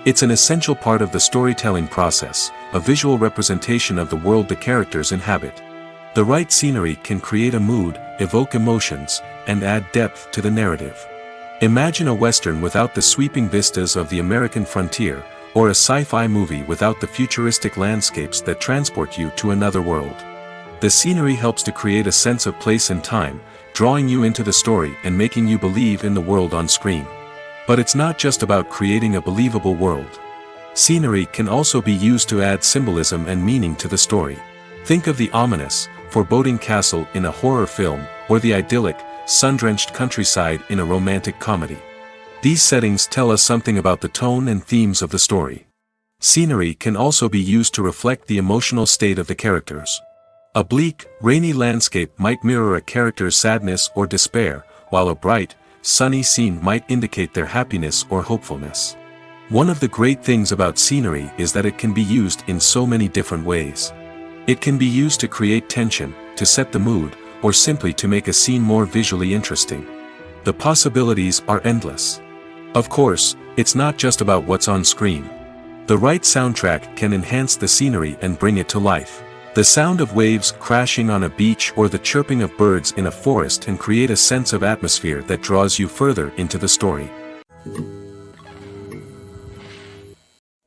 It's an essential part of the storytelling process, a visual representation of the world the characters inhabit. The right scenery can create a mood, evoke emotions, and add depth to the narrative. Imagine a Western without the sweeping vistas of the American frontier, or a sci-fi movie without the futuristic landscapes that transport you to another world. The scenery helps to create a sense of place and time, drawing you into the story and making you believe in the world on screen. But it's not just about creating a believable world. Scenery can also be used to add symbolism and meaning to the story. Think of the ominous, foreboding castle in a horror film, or the idyllic, sun-drenched countryside in a romantic comedy. These settings tell us something about the tone and themes of the story. Scenery can also be used to reflect the emotional state of the characters. A bleak, rainy landscape might mirror a character's sadness or despair, while a bright, sunny scene might indicate their happiness or hopefulness. One of the great things about scenery is that it can be used in so many different ways. It can be used to create tension, to set the mood, or simply to make a scene more visually interesting. The possibilities are endless. Of course, it's not just about what's on screen. The right soundtrack can enhance the scenery and bring it to life. The sound of waves crashing on a beach or the chirping of birds in a forest can create a sense of atmosphere that draws you further into the story.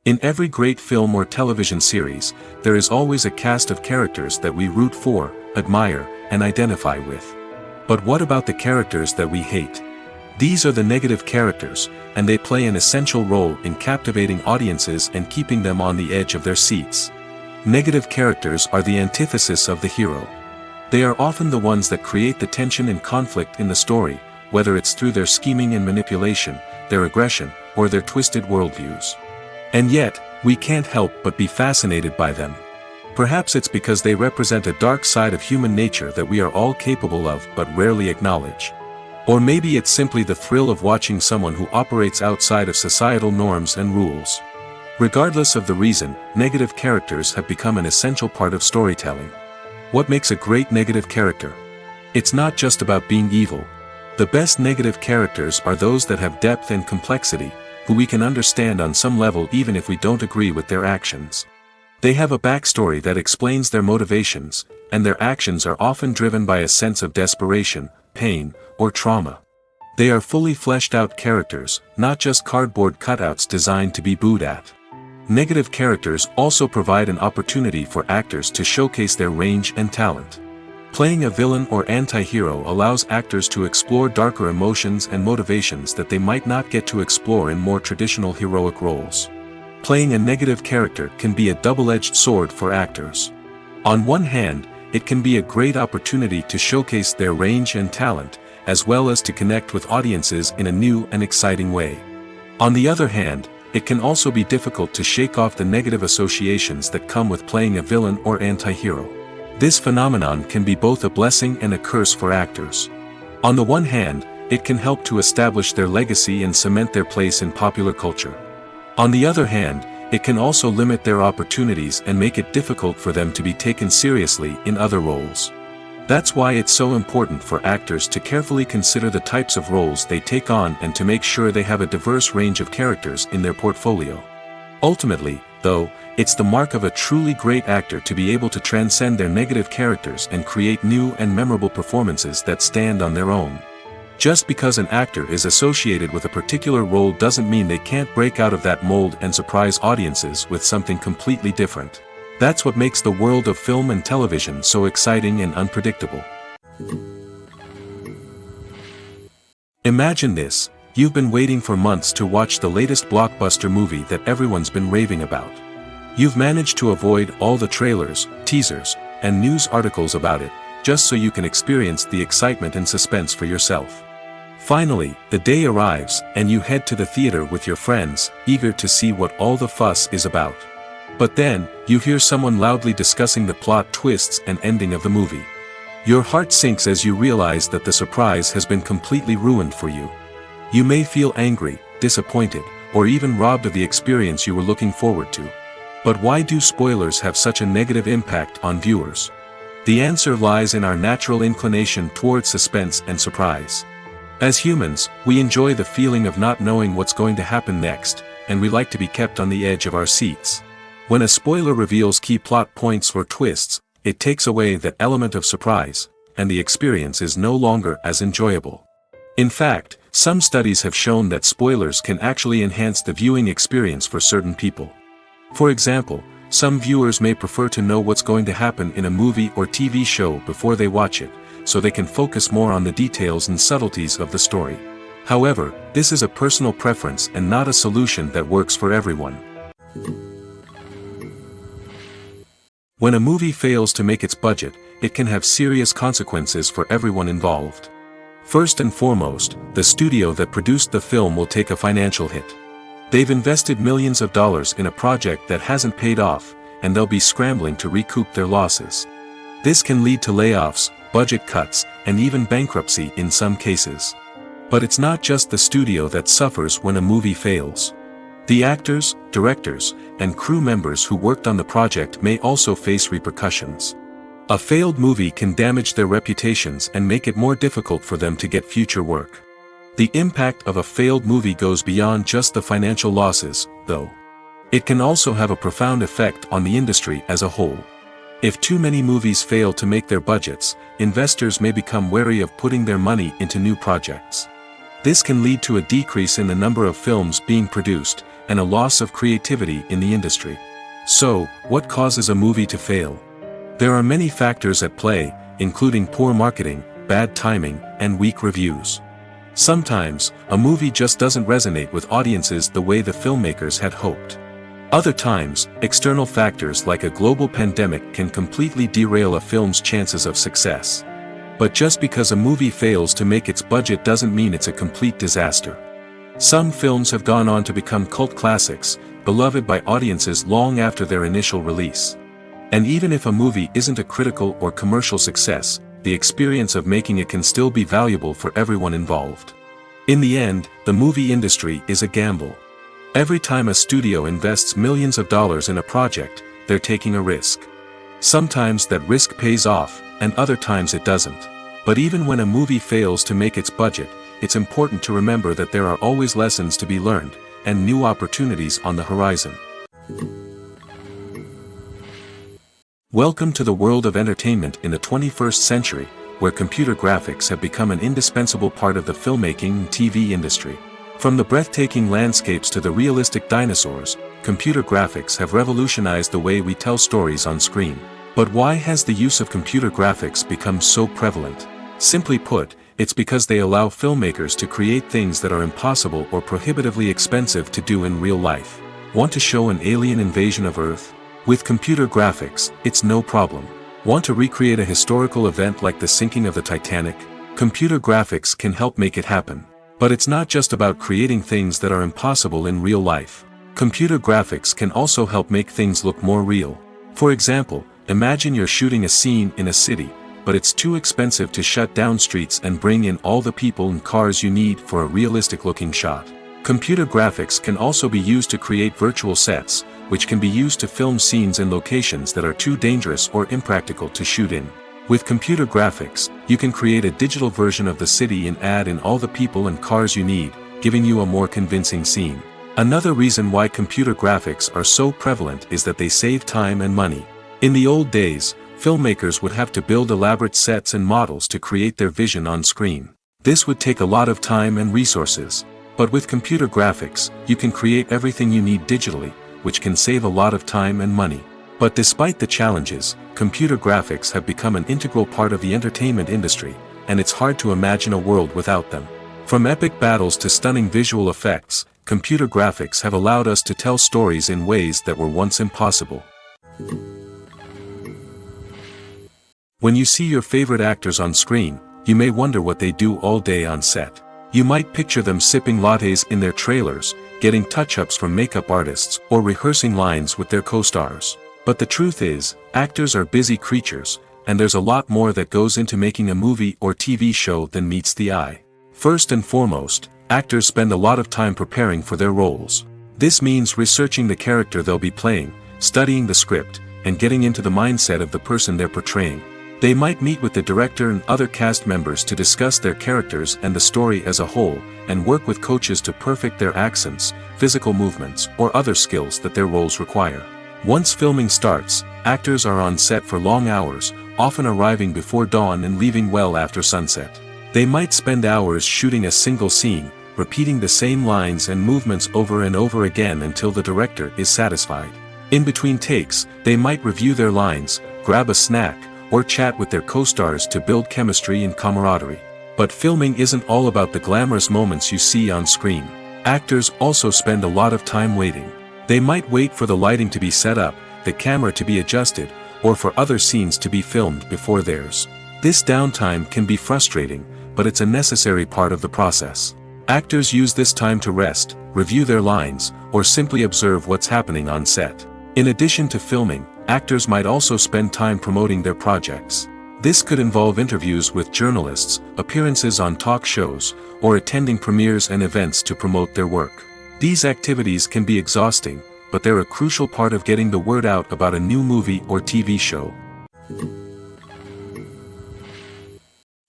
In every great film or television series, there is always a cast of characters that we root for, admire, and identify with. But what about the characters that we hate? These are the negative characters, and they play an essential role in captivating audiences and keeping them on the edge of their seats. Negative characters are the antithesis of the hero. They are often the ones that create the tension and conflict in the story, whether it's through their scheming and manipulation, their aggression, or their twisted worldviews. And yet, we can't help but be fascinated by them. Perhaps it's because they represent a dark side of human nature that we are all capable of but rarely acknowledge. Or maybe it's simply the thrill of watching someone who operates outside of societal norms and rules. Regardless of the reason, negative characters have become an essential part of storytelling. What makes a great negative character? It's not just about being evil. The best negative characters are those that have depth and complexity, who we can understand on some level even if we don't agree with their actions. They have a backstory that explains their motivations, and their actions are often driven by a sense of desperation, pain, or trauma. They are fully fleshed out characters, not just cardboard cutouts designed to be booed at. Negative characters also provide an opportunity for actors to showcase their range and talent. Playing a villain or anti-hero allows actors to explore darker emotions and motivations that they might not get to explore in more traditional heroic roles. Playing a negative character can be a double-edged sword for actors. On one hand, it can be a great opportunity to showcase their range and talent, as well as to connect with audiences in a new and exciting way. On the other hand, it can also be difficult to shake off the negative associations that come with playing a villain or anti-hero. This phenomenon can be both a blessing and a curse for actors. On the one hand, it can help to establish their legacy and cement their place in popular culture. On the other hand, it can also limit their opportunities and make it difficult for them to be taken seriously in other roles. That's why it's so important for actors to carefully consider the types of roles they take on and to make sure they have a diverse range of characters in their portfolio. Ultimately, though, it's the mark of a truly great actor to be able to transcend their negative characters and create new and memorable performances that stand on their own. Just because an actor is associated with a particular role doesn't mean they can't break out of that mold and surprise audiences with something completely different. That's what makes the world of film and television so exciting and unpredictable. Imagine this: you've been waiting for months to watch the latest blockbuster movie that everyone's been raving about. You've managed to avoid all the trailers, teasers, and news articles about it, just so you can experience the excitement and suspense for yourself. Finally, the day arrives, and you head to the theater with your friends, eager to see what all the fuss is about. But then, you hear someone loudly discussing the plot twists and ending of the movie. Your heart sinks as you realize that the surprise has been completely ruined for you. You may feel angry, disappointed, or even robbed of the experience you were looking forward to. But why do spoilers have such a negative impact on viewers? The answer lies in our natural inclination towards suspense and surprise. As humans, we enjoy the feeling of not knowing what's going to happen next, and we like to be kept on the edge of our seats. When a spoiler reveals key plot points or twists, it takes away that element of surprise, and the experience is no longer as enjoyable. In fact, some studies have shown that spoilers can actually enhance the viewing experience for certain people. For example, some viewers may prefer to know what's going to happen in a movie or TV show before they watch it, so they can focus more on the details and subtleties of the story. However, this is a personal preference and not a solution that works for everyone. When a movie fails to make its budget, it can have serious consequences for everyone involved. First and foremost, the studio that produced the film will take a financial hit. They've invested millions of dollars in a project that hasn't paid off, and they'll be scrambling to recoup their losses. This can lead to layoffs, budget cuts, and even bankruptcy in some cases. But it's not just the studio that suffers when a movie fails. The actors, directors, and crew members who worked on the project may also face repercussions. A failed movie can damage their reputations and make it more difficult for them to get future work. The impact of a failed movie goes beyond just the financial losses, though. It can also have a profound effect on the industry as a whole. If too many movies fail to make their budgets, investors may become wary of putting their money into new projects. This can lead to a decrease in the number of films being produced, and a loss of creativity in the industry. So, what causes a movie to fail? There are many factors at play, including poor marketing, bad timing, and weak reviews. Sometimes, a movie just doesn't resonate with audiences the way the filmmakers had hoped. Other times, external factors like a global pandemic can completely derail a film's chances of success. But just because a movie fails to make its budget doesn't mean it's a complete disaster. Some films have gone on to become cult classics, beloved by audiences long after their initial release. And even if a movie isn't a critical or commercial success, the experience of making it can still be valuable for everyone involved. In the end, the movie industry is a gamble. Every time a studio invests millions of dollars in a project, they're taking a risk. Sometimes that risk pays off, and other times it doesn't. But even when a movie fails to make its budget, it's important to remember that there are always lessons to be learned, and new opportunities on the horizon. Welcome to the world of entertainment in the 21st century, where computer graphics have become an indispensable part of the filmmaking and TV industry. From the breathtaking landscapes to the realistic dinosaurs, computer graphics have revolutionized the way we tell stories on screen. But why has the use of computer graphics become so prevalent? Simply put, it's because they allow filmmakers to create things that are impossible or prohibitively expensive to do in real life. Want to show an alien invasion of Earth? With computer graphics, it's no problem. Want to recreate a historical event like the sinking of the Titanic? Computer graphics can help make it happen. But it's not just about creating things that are impossible in real life. Computer graphics can also help make things look more real. For example, imagine you're shooting a scene in a city, but it's too expensive to shut down streets and bring in all the people and cars you need for a realistic-looking shot. Computer graphics can also be used to create virtual sets, which can be used to film scenes in locations that are too dangerous or impractical to shoot in. With computer graphics, you can create a digital version of the city and add in all the people and cars you need, giving you a more convincing scene. Another reason why computer graphics are so prevalent is that they save time and money. In the old days, filmmakers would have to build elaborate sets and models to create their vision on screen. This would take a lot of time and resources. But with computer graphics, you can create everything you need digitally, which can save a lot of time and money. But despite the challenges, computer graphics have become an integral part of the entertainment industry, and it's hard to imagine a world without them. From epic battles to stunning visual effects, computer graphics have allowed us to tell stories in ways that were once impossible. When you see your favorite actors on screen, you may wonder what they do all day on set. You might picture them sipping lattes in their trailers, getting touch-ups from makeup artists, or rehearsing lines with their co-stars. But the truth is, actors are busy creatures, and there's a lot more that goes into making a movie or TV show than meets the eye. First and foremost, actors spend a lot of time preparing for their roles. This means researching the character they'll be playing, studying the script, and getting into the mindset of the person they're portraying. They might meet with the director and other cast members to discuss their characters and the story as a whole, and work with coaches to perfect their accents, physical movements, or other skills that their roles require. Once filming starts, actors are on set for long hours, often arriving before dawn and leaving well after sunset. They might spend hours shooting a single scene, repeating the same lines and movements over and over again until the director is satisfied. In between takes, they might review their lines, grab a snack, or chat with their co-stars to build chemistry and camaraderie. But filming isn't all about the glamorous moments you see on screen. Actors also spend a lot of time waiting. They might wait for the lighting to be set up, the camera to be adjusted, or for other scenes to be filmed before theirs. This downtime can be frustrating, but it's a necessary part of the process. Actors use this time to rest, review their lines, or simply observe what's happening on set. In addition to filming, actors might also spend time promoting their projects. This could involve interviews with journalists, appearances on talk shows, or attending premieres and events to promote their work. These activities can be exhausting, but they're a crucial part of getting the word out about a new movie or TV show.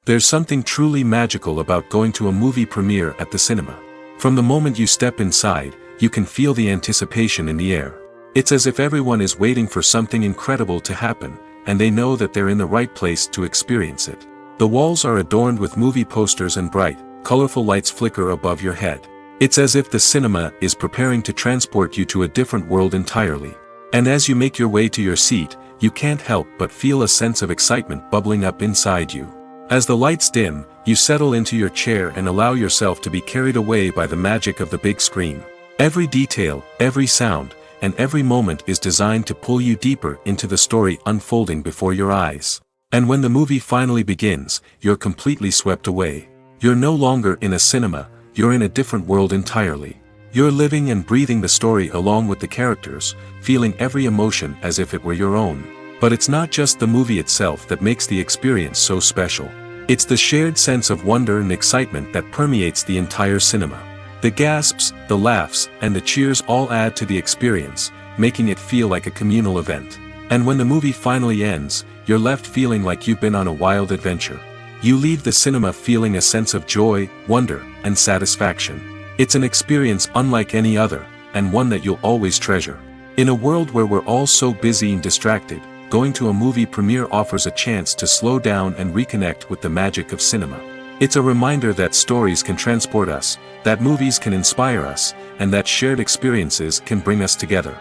There's something truly magical about going to a movie premiere at the cinema. From the moment you step inside, you can feel the anticipation in the air. It's as if everyone is waiting for something incredible to happen, and they know that they're in the right place to experience it. The walls are adorned with movie posters and bright, colorful lights flicker above your head. It's as if the cinema is preparing to transport you to a different world entirely. And as you make your way to your seat, you can't help but feel a sense of excitement bubbling up inside you. As the lights dim, you settle into your chair and allow yourself to be carried away by the magic of the big screen. Every detail, every sound, and every moment is designed to pull you deeper into the story unfolding before your eyes. And when the movie finally begins, you're completely swept away. You're no longer in a cinema, you're in a different world entirely. You're living and breathing the story along with the characters, feeling every emotion as if it were your own. But it's not just the movie itself that makes the experience so special. It's the shared sense of wonder and excitement that permeates the entire cinema. The gasps, the laughs, and the cheers all add to the experience, making it feel like a communal event. And when the movie finally ends, you're left feeling like you've been on a wild adventure. You leave the cinema feeling a sense of joy, wonder, and satisfaction. It's an experience unlike any other, and one that you'll always treasure. In a world where we're all so busy and distracted, going to a movie premiere offers a chance to slow down and reconnect with the magic of cinema. It's a reminder that stories can transport us, that movies can inspire us, and that shared experiences can bring us together.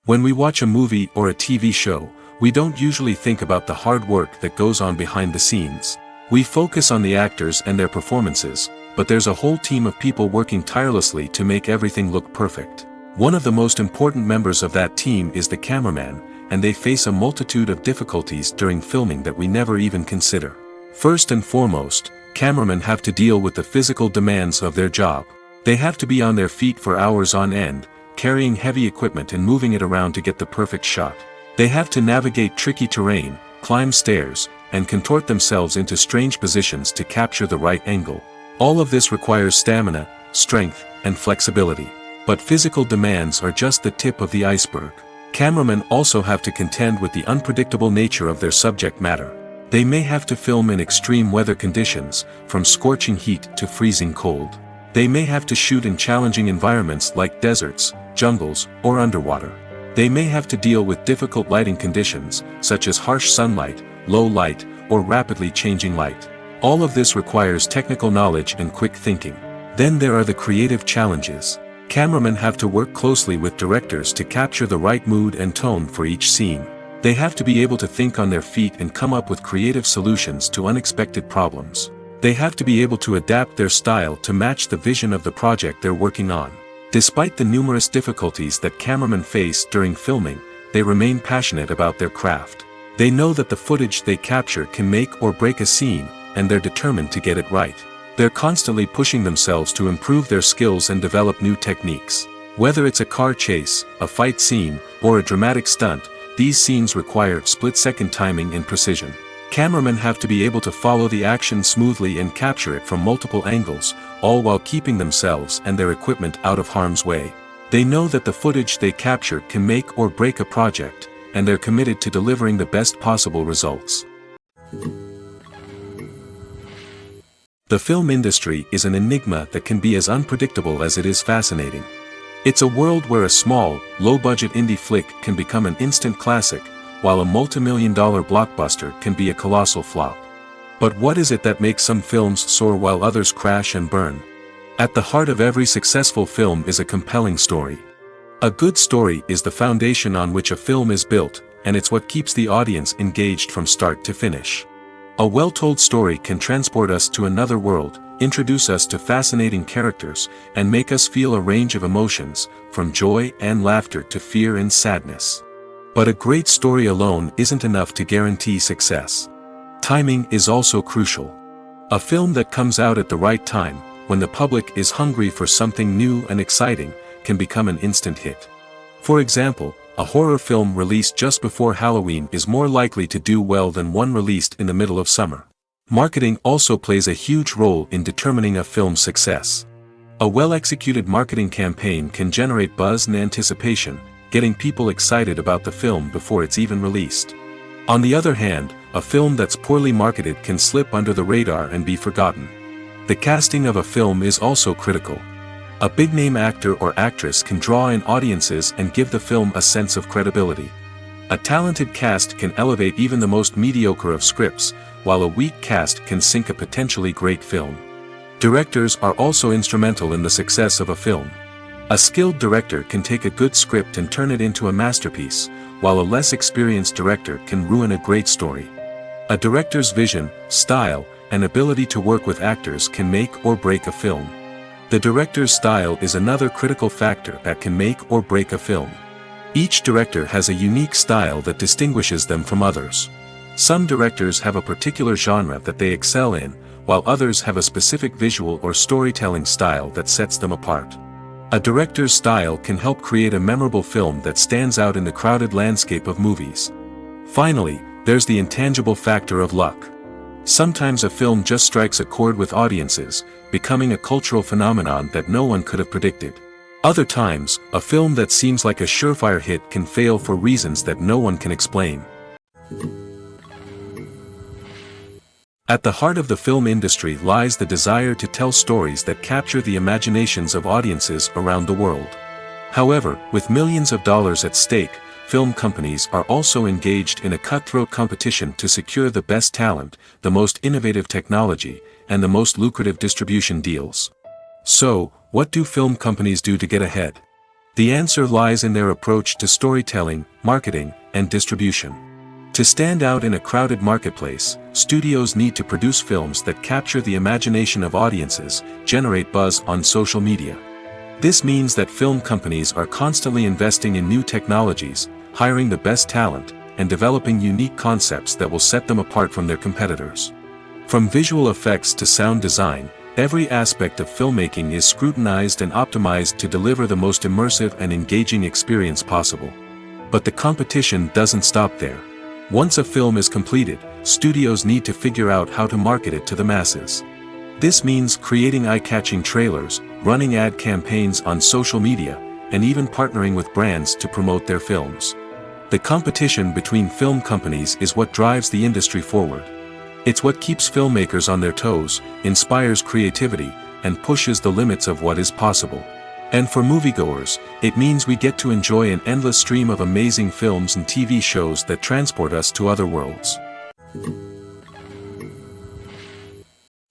When we watch a movie or a TV show, we don't usually think about the hard work that goes on behind the scenes. We focus on the actors and their performances, but there's a whole team of people working tirelessly to make everything look perfect. One of the most important members of that team is the cameraman, and they face a multitude of difficulties during filming that we never even consider. First and foremost, cameramen have to deal with the physical demands of their job. They have to be on their feet for hours on end, carrying heavy equipment and moving it around to get the perfect shot. They have to navigate tricky terrain, climb stairs, and contort themselves into strange positions to capture the right angle. All of this requires stamina, strength, and flexibility. But physical demands are just the tip of the iceberg. Cameramen also have to contend with the unpredictable nature of their subject matter. They may have to film in extreme weather conditions, from scorching heat to freezing cold. They may have to shoot in challenging environments like deserts, jungles, or underwater. They may have to deal with difficult lighting conditions, such as harsh sunlight, low light, or rapidly changing light. All of this requires technical knowledge and quick thinking. Then there are the creative challenges. Cameramen have to work closely with directors to capture the right mood and tone for each scene. They have to be able to think on their feet and come up with creative solutions to unexpected problems. They have to be able to adapt their style to match the vision of the project they're working on. Despite the numerous difficulties that cameramen face during filming, they remain passionate about their craft. They know that the footage they capture can make or break a scene, and they're determined to get it right. They're constantly pushing themselves to improve their skills and develop new techniques. Whether it's a car chase, a fight scene, or a dramatic stunt, these scenes require split-second timing and precision. Cameramen have to be able to follow the action smoothly and capture it from multiple angles, all while keeping themselves and their equipment out of harm's way. They know that the footage they capture can make or break a project, and they're committed to delivering the best possible results. The film industry is an enigma that can be as unpredictable as it is fascinating. It's a world where a small, low-budget indie flick can become an instant classic, while a multi-million-dollar blockbuster can be a colossal flop. But what is it that makes some films soar while others crash and burn? At the heart of every successful film is a compelling story. A good story is the foundation on which a film is built, and it's what keeps the audience engaged from start to finish. A well-told story can transport us to another world, introduce us to fascinating characters, and make us feel a range of emotions, from joy and laughter to fear and sadness. But a great story alone isn't enough to guarantee success. Timing is also crucial. A film that comes out at the right time, when the public is hungry for something new and exciting, can become an instant hit. For example, a horror film released just before Halloween is more likely to do well than one released in the middle of summer. Marketing also plays a huge role in determining a film's success. A well-executed marketing campaign can generate buzz and anticipation, getting people excited about the film before it's even released. On the other hand, a film that's poorly marketed can slip under the radar and be forgotten. The casting of a film is also critical. A big-name actor or actress can draw in audiences and give the film a sense of credibility. A talented cast can elevate even the most mediocre of scripts, while a weak cast can sink a potentially great film. Directors are also instrumental in the success of a film. A skilled director can take a good script and turn it into a masterpiece, while a less experienced director can ruin a great story. A director's vision, style, and ability to work with actors can make or break a film. The director's style is another critical factor that can make or break a film. Each director has a unique style that distinguishes them from others. Some directors have a particular genre that they excel in, while others have a specific visual or storytelling style that sets them apart. A director's style can help create a memorable film that stands out in the crowded landscape of movies. Finally, there's the intangible factor of luck. Sometimes a film just strikes a chord with audiences, becoming a cultural phenomenon that no one could have predicted. Other times, a film that seems like a surefire hit can fail for reasons that no one can explain. At the heart of the film industry lies the desire to tell stories that capture the imaginations of audiences around the world. However, with millions of dollars at stake, film companies are also engaged in a cutthroat competition to secure the best talent, the most innovative technology, and the most lucrative distribution deals. So, what do film companies do to get ahead? The answer lies in their approach to storytelling, marketing, and distribution. To stand out in a crowded marketplace, studios need to produce films that capture the imagination of audiences, generate buzz on social media. This means that film companies are constantly investing in new technologies, hiring the best talent, and developing unique concepts that will set them apart from their competitors. From visual effects to sound design, every aspect of filmmaking is scrutinized and optimized to deliver the most immersive and engaging experience possible. But the competition doesn't stop there. Once a film is completed, studios need to figure out how to market it to the masses. This means creating eye-catching trailers, running ad campaigns on social media, and even partnering with brands to promote their films. The competition between film companies is what drives the industry forward. It's what keeps filmmakers on their toes, inspires creativity, and pushes the limits of what is possible. And for moviegoers, it means we get to enjoy an endless stream of amazing films and TV shows that transport us to other worlds.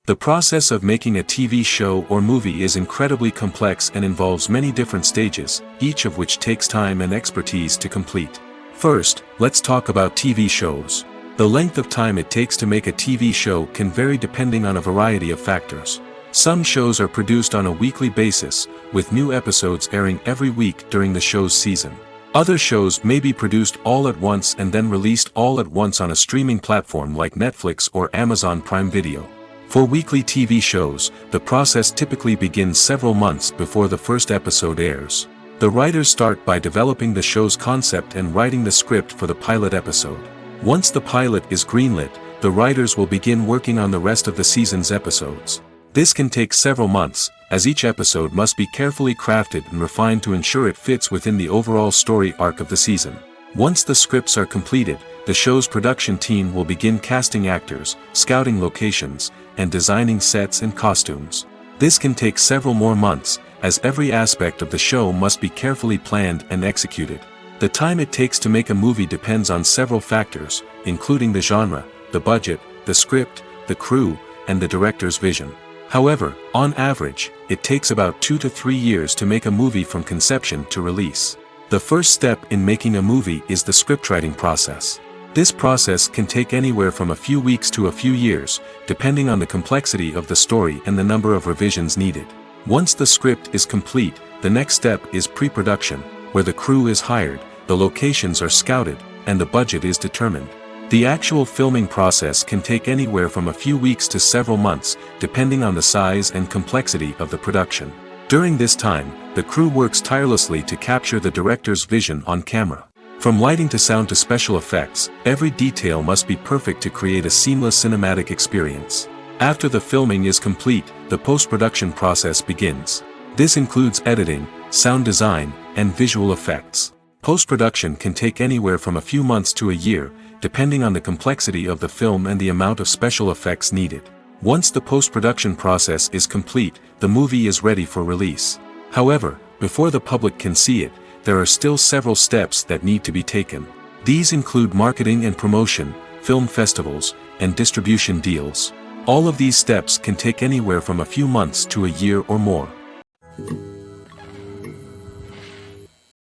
The process of making a TV show or movie is incredibly complex and involves many different stages, each of which takes time and expertise to complete. First, let's talk about TV shows. The length of time it takes to make a TV show can vary depending on a variety of factors. Some shows are produced on a weekly basis, with new episodes airing every week during the show's season. Other shows may be produced all at once and then released all at once on a streaming platform like Netflix or Amazon Prime Video. For weekly TV shows, the process typically begins several months before the first episode airs. The writers start by developing the show's concept and writing the script for the pilot episode. Once the pilot is greenlit, the writers will begin working on the rest of the season's episodes. This can take several months, as each episode must be carefully crafted and refined to ensure it fits within the overall story arc of the season. Once the scripts are completed, the show's production team will begin casting actors, scouting locations, and designing sets and costumes. This can take several more months, as every aspect of the show must be carefully planned and executed. The time it takes to make a movie depends on several factors, including the genre, the budget, the script, the crew, and the director's vision. However, on average, it takes about 2 to 3 years to make a movie from conception to release. The first step in making a movie is the scriptwriting process. This process can take anywhere from a few weeks to a few years, depending on the complexity of the story and the number of revisions needed. Once the script is complete, the next step is pre-production, where the crew is hired, the locations are scouted, and the budget is determined. The actual filming process can take anywhere from a few weeks to several months, depending on the size and complexity of the production. During this time, the crew works tirelessly to capture the director's vision on camera. From lighting to sound to special effects, every detail must be perfect to create a seamless cinematic experience. After the filming is complete, the post-production process begins. This includes editing, sound design, and visual effects. Post-production can take anywhere from a few months to a year, depending on the complexity of the film and the amount of special effects needed. Once the post-production process is complete, the movie is ready for release. However, before the public can see it, there are still several steps that need to be taken. These include marketing and promotion, film festivals, and distribution deals. All of these steps can take anywhere from a few months to a year or more.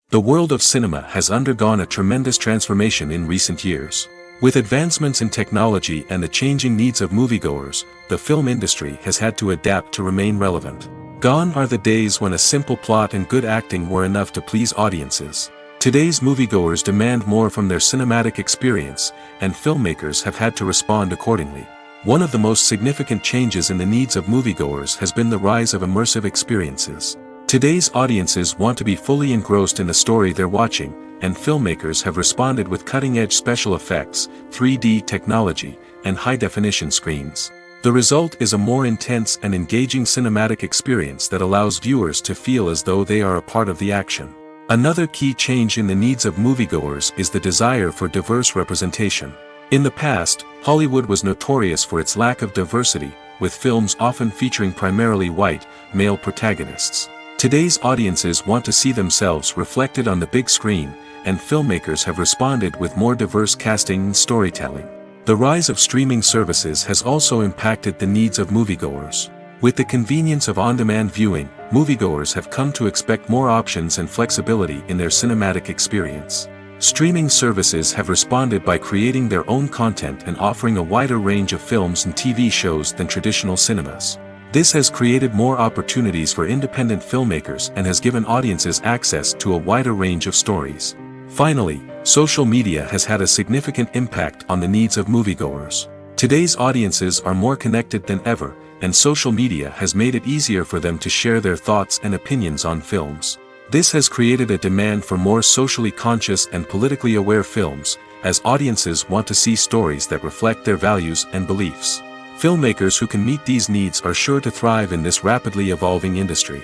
The world of cinema has undergone a tremendous transformation in recent years. With advancements in technology and the changing needs of moviegoers, the film industry has had to adapt to remain relevant. Gone are the days when a simple plot and good acting were enough to please audiences. Today's moviegoers demand more from their cinematic experience, and filmmakers have had to respond accordingly. One of the most significant changes in the needs of moviegoers has been the rise of immersive experiences. Today's audiences want to be fully engrossed in the story they're watching, and filmmakers have responded with cutting-edge special effects, 3D technology, and high-definition screens. The result is a more intense and engaging cinematic experience that allows viewers to feel as though they are a part of the action. Another key change in the needs of moviegoers is the desire for diverse representation. In the past, Hollywood was notorious for its lack of diversity, with films often featuring primarily white, male protagonists. Today's audiences want to see themselves reflected on the big screen, and filmmakers have responded with more diverse casting and storytelling. The rise of streaming services has also impacted the needs of moviegoers. With the convenience of on-demand viewing, moviegoers have come to expect more options and flexibility in their cinematic experience. Streaming services have responded by creating their own content and offering a wider range of films and TV shows than traditional cinemas. This has created more opportunities for independent filmmakers and has given audiences access to a wider range of stories. Finally, social media has had a significant impact on the needs of moviegoers. Today's audiences are more connected than ever, and social media has made it easier for them to share their thoughts and opinions on films. This has created a demand for more socially conscious and politically aware films, as audiences want to see stories that reflect their values and beliefs. Filmmakers who can meet these needs are sure to thrive in this rapidly evolving industry.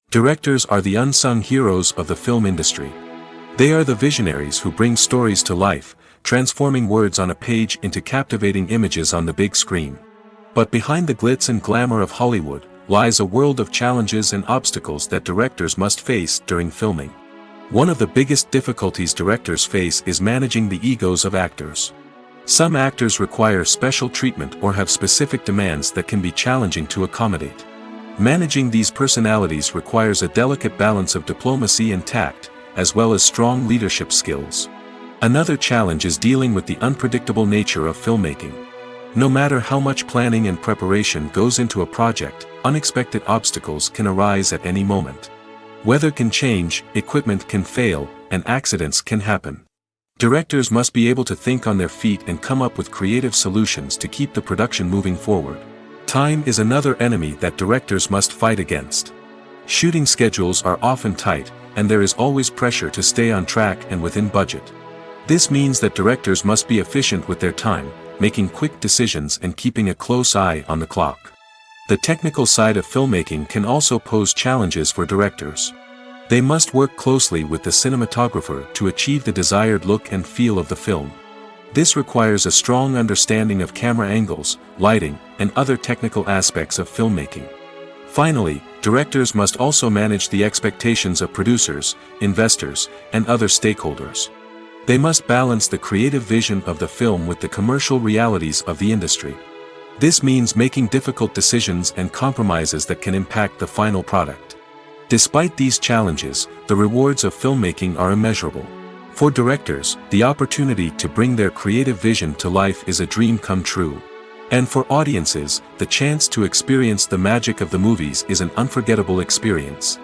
Directors are the unsung heroes of the film industry. They are the visionaries who bring stories to life, transforming words on a page into captivating images on the big screen. But behind the glitz and glamour of Hollywood lies a world of challenges and obstacles that directors must face during filming. One of the biggest difficulties directors face is managing the egos of actors. Some actors require special treatment or have specific demands that can be challenging to accommodate. Managing these personalities requires a delicate balance of diplomacy and tact, as well as strong leadership skills. Another challenge is dealing with the unpredictable nature of filmmaking. No matter how much planning and preparation goes into a project, unexpected obstacles can arise at any moment. Weather can change, equipment can fail, and accidents can happen. Directors must be able to think on their feet and come up with creative solutions to keep the production moving forward. Time is another enemy that directors must fight against. Shooting schedules are often tight, and there is always pressure to stay on track and within budget. This means that directors must be efficient with their time, making quick decisions and keeping a close eye on the clock. The technical side of filmmaking can also pose challenges for directors. They must work closely with the cinematographer to achieve the desired look and feel of the film. This requires a strong understanding of camera angles, lighting, and other technical aspects of filmmaking. Finally, directors must also manage the expectations of producers, investors, and other stakeholders. They must balance the creative vision of the film with the commercial realities of the industry. This means making difficult decisions and compromises that can impact the final product. Despite these challenges, the rewards of filmmaking are immeasurable. For directors, the opportunity to bring their creative vision to life is a dream come true. And for audiences, the chance to experience the magic of the movies is an unforgettable experience.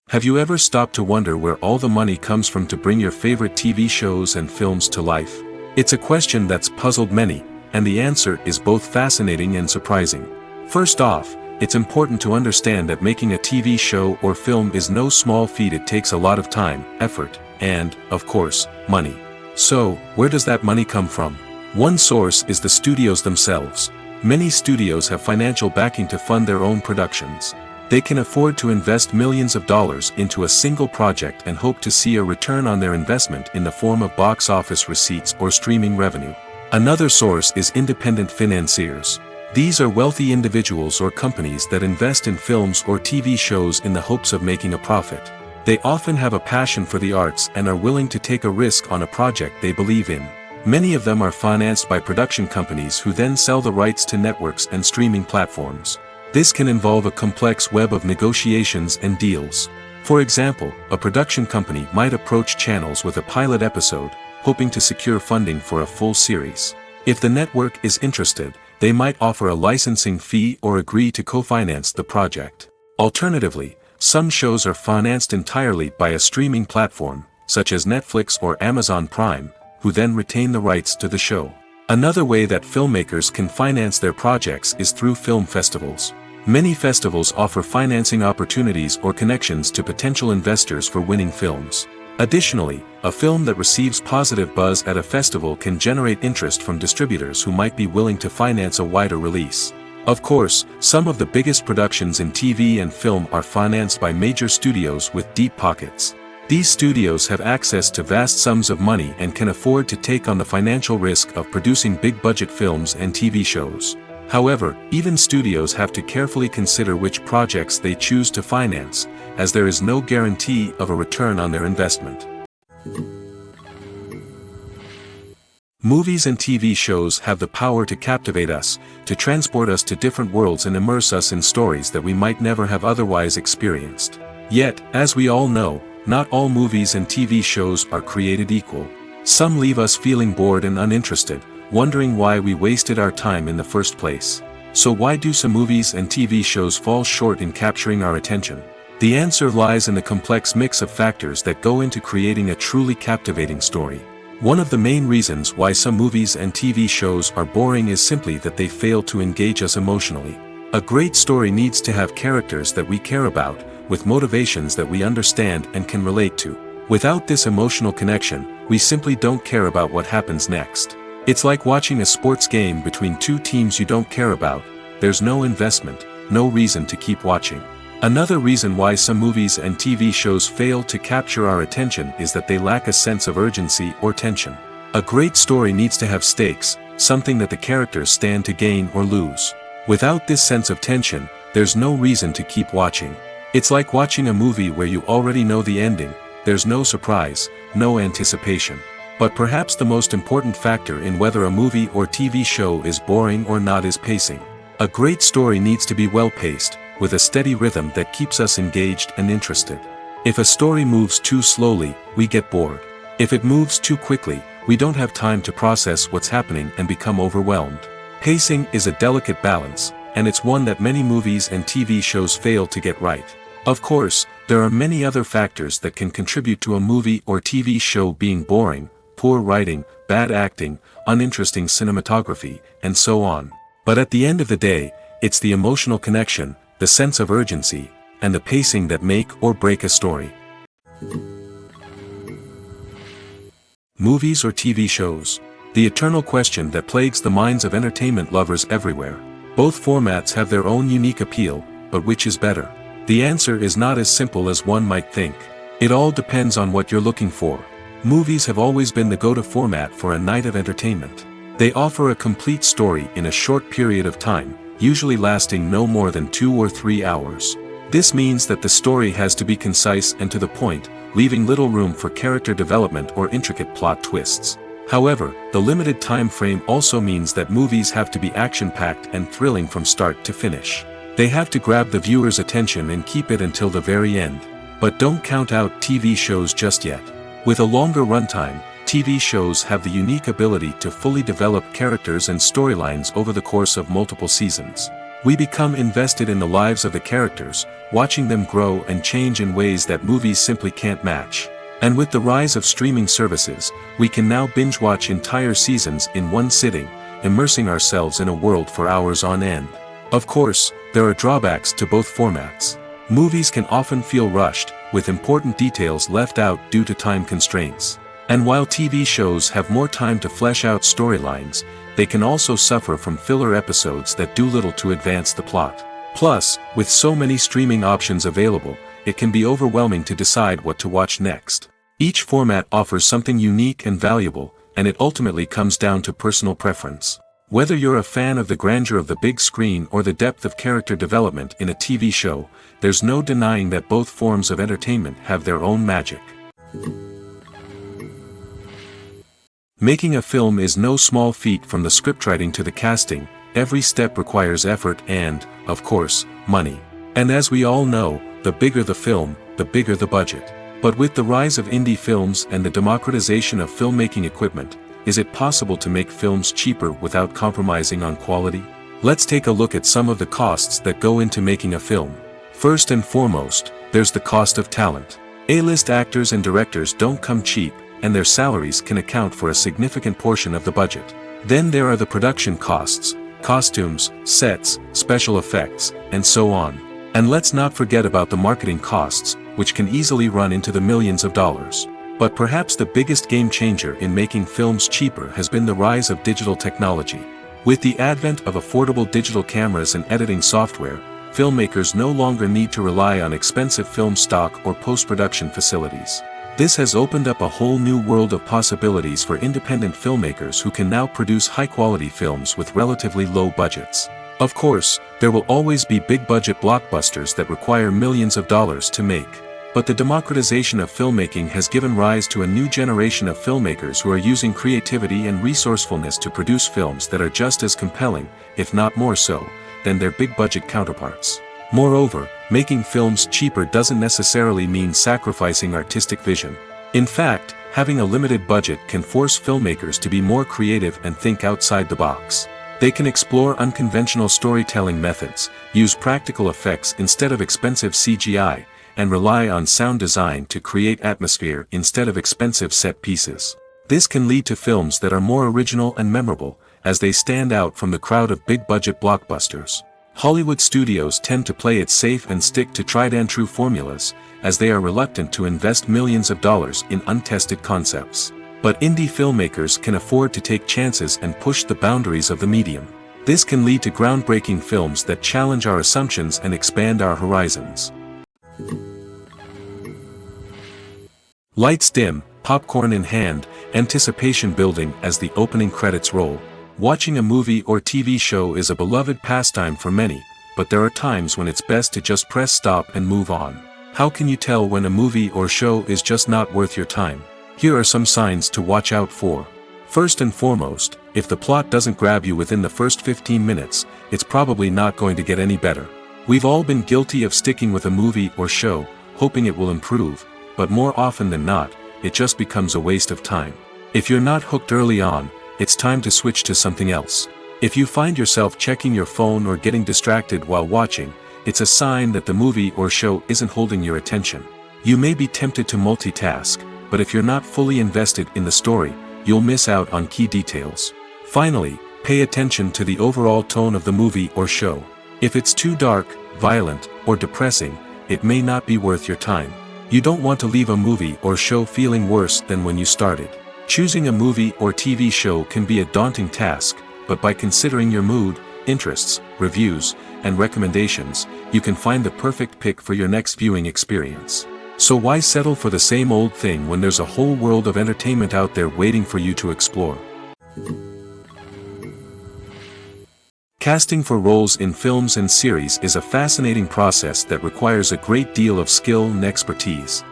Have you ever stopped to wonder where all the money comes from to bring your favorite TV shows and films to life? It's a question that's puzzled many, and the answer is both fascinating and surprising. First off, it's important to understand that making a TV show or film is no small feat. It takes a lot of time, effort, and, of course, money. So, where does that money come from? One source is the studios themselves. Many studios have financial backing to fund their own productions. They can afford to invest millions of dollars into a single project and hope to see a return on their investment in the form of box office receipts or streaming revenue. Another source is independent financiers. These are wealthy individuals or companies that invest in films or TV shows in the hopes of making a profit. They often have a passion for the arts and are willing to take a risk on a project they believe in. Many of them are financed by production companies who then sell the rights to networks and streaming platforms. This can involve a complex web of negotiations and deals. For example, a production company might approach channels with a pilot episode, hoping to secure funding for a full series. If the network is interested, they might offer a licensing fee or agree to co-finance the project. Alternatively, some shows are financed entirely by a streaming platform, such as Netflix or Amazon Prime, who then retain the rights to the show. Another way that filmmakers can finance their projects is through film festivals. Many festivals offer financing opportunities or connections to potential investors for winning films. Additionally, a film that receives positive buzz at a festival can generate interest from distributors who might be willing to finance a wider release. Of course, some of the biggest productions in TV and film are financed by major studios with deep pockets. These studios have access to vast sums of money and can afford to take on the financial risk of producing big-budget films and TV shows. However, even studios have to carefully consider which projects they choose to finance, as there is no guarantee of a return on their investment. Movies and TV shows have the power to captivate us, to transport us to different worlds and immerse us in stories that we might never have otherwise experienced. Yet, as we all know, not all movies and TV shows are created equal. Some leave us feeling bored and uninterested, wondering why we wasted our time in the first place. So why do some movies and TV shows fall short in capturing our attention? The answer lies in the complex mix of factors that go into creating a truly captivating story. One of the main reasons why some movies and TV shows are boring is simply that they fail to engage us emotionally. A great story needs to have characters that we care about, with motivations that we understand and can relate to. Without this emotional connection, we simply don't care about what happens next. It's like watching a sports game between two teams you don't care about. There's no investment, no reason to keep watching. Another reason why some movies and TV shows fail to capture our attention is that they lack a sense of urgency or tension. A great story needs to have stakes, something that the characters stand to gain or lose. Without this sense of tension, there's no reason to keep watching. It's like watching a movie where you already know the ending, there's no surprise, no anticipation. But perhaps the most important factor in whether a movie or TV show is boring or not is pacing. A great story needs to be well-paced, with a steady rhythm that keeps us engaged and interested. If a story moves too slowly, we get bored. If it moves too quickly, we don't have time to process what's happening and become overwhelmed. Pacing is a delicate balance, and it's one that many movies and TV shows fail to get right. Of course, there are many other factors that can contribute to a movie or TV show being boring: poor writing, bad acting, uninteresting cinematography, and so on. But at the end of the day, it's the emotional connection, the sense of urgency, and the pacing that make or break a story. Movies or TV shows? The eternal question that plagues the minds of entertainment lovers everywhere. Both formats have their own unique appeal, but which is better? The answer is not as simple as one might think. It all depends on what you're looking for. Movies have always been the go-to format for a night of entertainment. They offer a complete story in a short period of time, usually lasting no more than 2 or 3 hours. This means that the story has to be concise and to the point, leaving little room for character development or intricate plot twists. However, the limited time frame also means that movies have to be action-packed and thrilling from start to finish. They have to grab the viewer's attention and keep it until the very end. But don't count out TV shows just yet. With a longer runtime, TV shows have the unique ability to fully develop characters and storylines over the course of multiple seasons. We become invested in the lives of the characters, watching them grow and change in ways that movies simply can't match. And with the rise of streaming services, we can now binge-watch entire seasons in one sitting, immersing ourselves in a world for hours on end. Of course, there are drawbacks to both formats. Movies can often feel rushed, with important details left out due to time constraints. And while TV shows have more time to flesh out storylines, they can also suffer from filler episodes that do little to advance the plot. Plus, with so many streaming options available, it can be overwhelming to decide what to watch next. Each format offers something unique and valuable, and it ultimately comes down to personal preference. Whether you're a fan of the grandeur of the big screen or the depth of character development in a TV show, there's no denying that both forms of entertainment have their own magic. Making a film is no small feat. From the scriptwriting to the casting, every step requires effort and, of course, money. And as we all know, the bigger the film, the bigger the budget. But with the rise of indie films and the democratization of filmmaking equipment, is it possible to make films cheaper without compromising on quality? Let's take a look at some of the costs that go into making a film. First and foremost, there's the cost of talent. A-list actors and directors don't come cheap, and their salaries can account for a significant portion of the budget. Then there are the production costs, costumes, sets, special effects, and so on. And let's not forget about the marketing costs, which can easily run into the millions of dollars. But perhaps the biggest game changer in making films cheaper has been the rise of digital technology. With the advent of affordable digital cameras and editing software, filmmakers no longer need to rely on expensive film stock or post-production facilities. This has opened up a whole new world of possibilities for independent filmmakers who can now produce high-quality films with relatively low budgets. Of course, there will always be big-budget blockbusters that require millions of dollars to make. But the democratization of filmmaking has given rise to a new generation of filmmakers who are using creativity and resourcefulness to produce films that are just as compelling, if not more so, than their big-budget counterparts. Moreover, making films cheaper doesn't necessarily mean sacrificing artistic vision. In fact, having a limited budget can force filmmakers to be more creative and think outside the box. They can explore unconventional storytelling methods, use practical effects instead of expensive CGI, and rely on sound design to create atmosphere instead of expensive set pieces. This can lead to films that are more original and memorable, as they stand out from the crowd of big-budget blockbusters. Hollywood studios tend to play it safe and stick to tried-and-true formulas, as they are reluctant to invest millions of dollars in untested concepts. But indie filmmakers can afford to take chances and push the boundaries of the medium. This can lead to groundbreaking films that challenge our assumptions and expand our horizons. Lights dim, popcorn in hand, anticipation building as the opening credits roll. Watching a movie or TV show is a beloved pastime for many, but there are times when it's best to just press stop and move on. How can you tell when a movie or show is just not worth your time? Here are some signs to watch out for. First and foremost, if the plot doesn't grab you within the first 15 minutes, it's probably not going to get any better. We've all been guilty of sticking with a movie or show, hoping it will improve, but more often than not, it just becomes a waste of time. If you're not hooked early on, it's time to switch to something else. If you find yourself checking your phone or getting distracted while watching, it's a sign that the movie or show isn't holding your attention. You may be tempted to multitask, but if you're not fully invested in the story, you'll miss out on key details. Finally, pay attention to the overall tone of the movie or show. If it's too dark, violent, or depressing, it may not be worth your time. You don't want to leave a movie or show feeling worse than when you started. Choosing a movie or TV show can be a daunting task, but by considering your mood, interests, reviews, and recommendations, you can find the perfect pick for your next viewing experience. So why settle for the same old thing when there's a whole world of entertainment out there waiting for you to explore? Casting for roles in films and series is a fascinating process that requires a great deal of skill and expertise.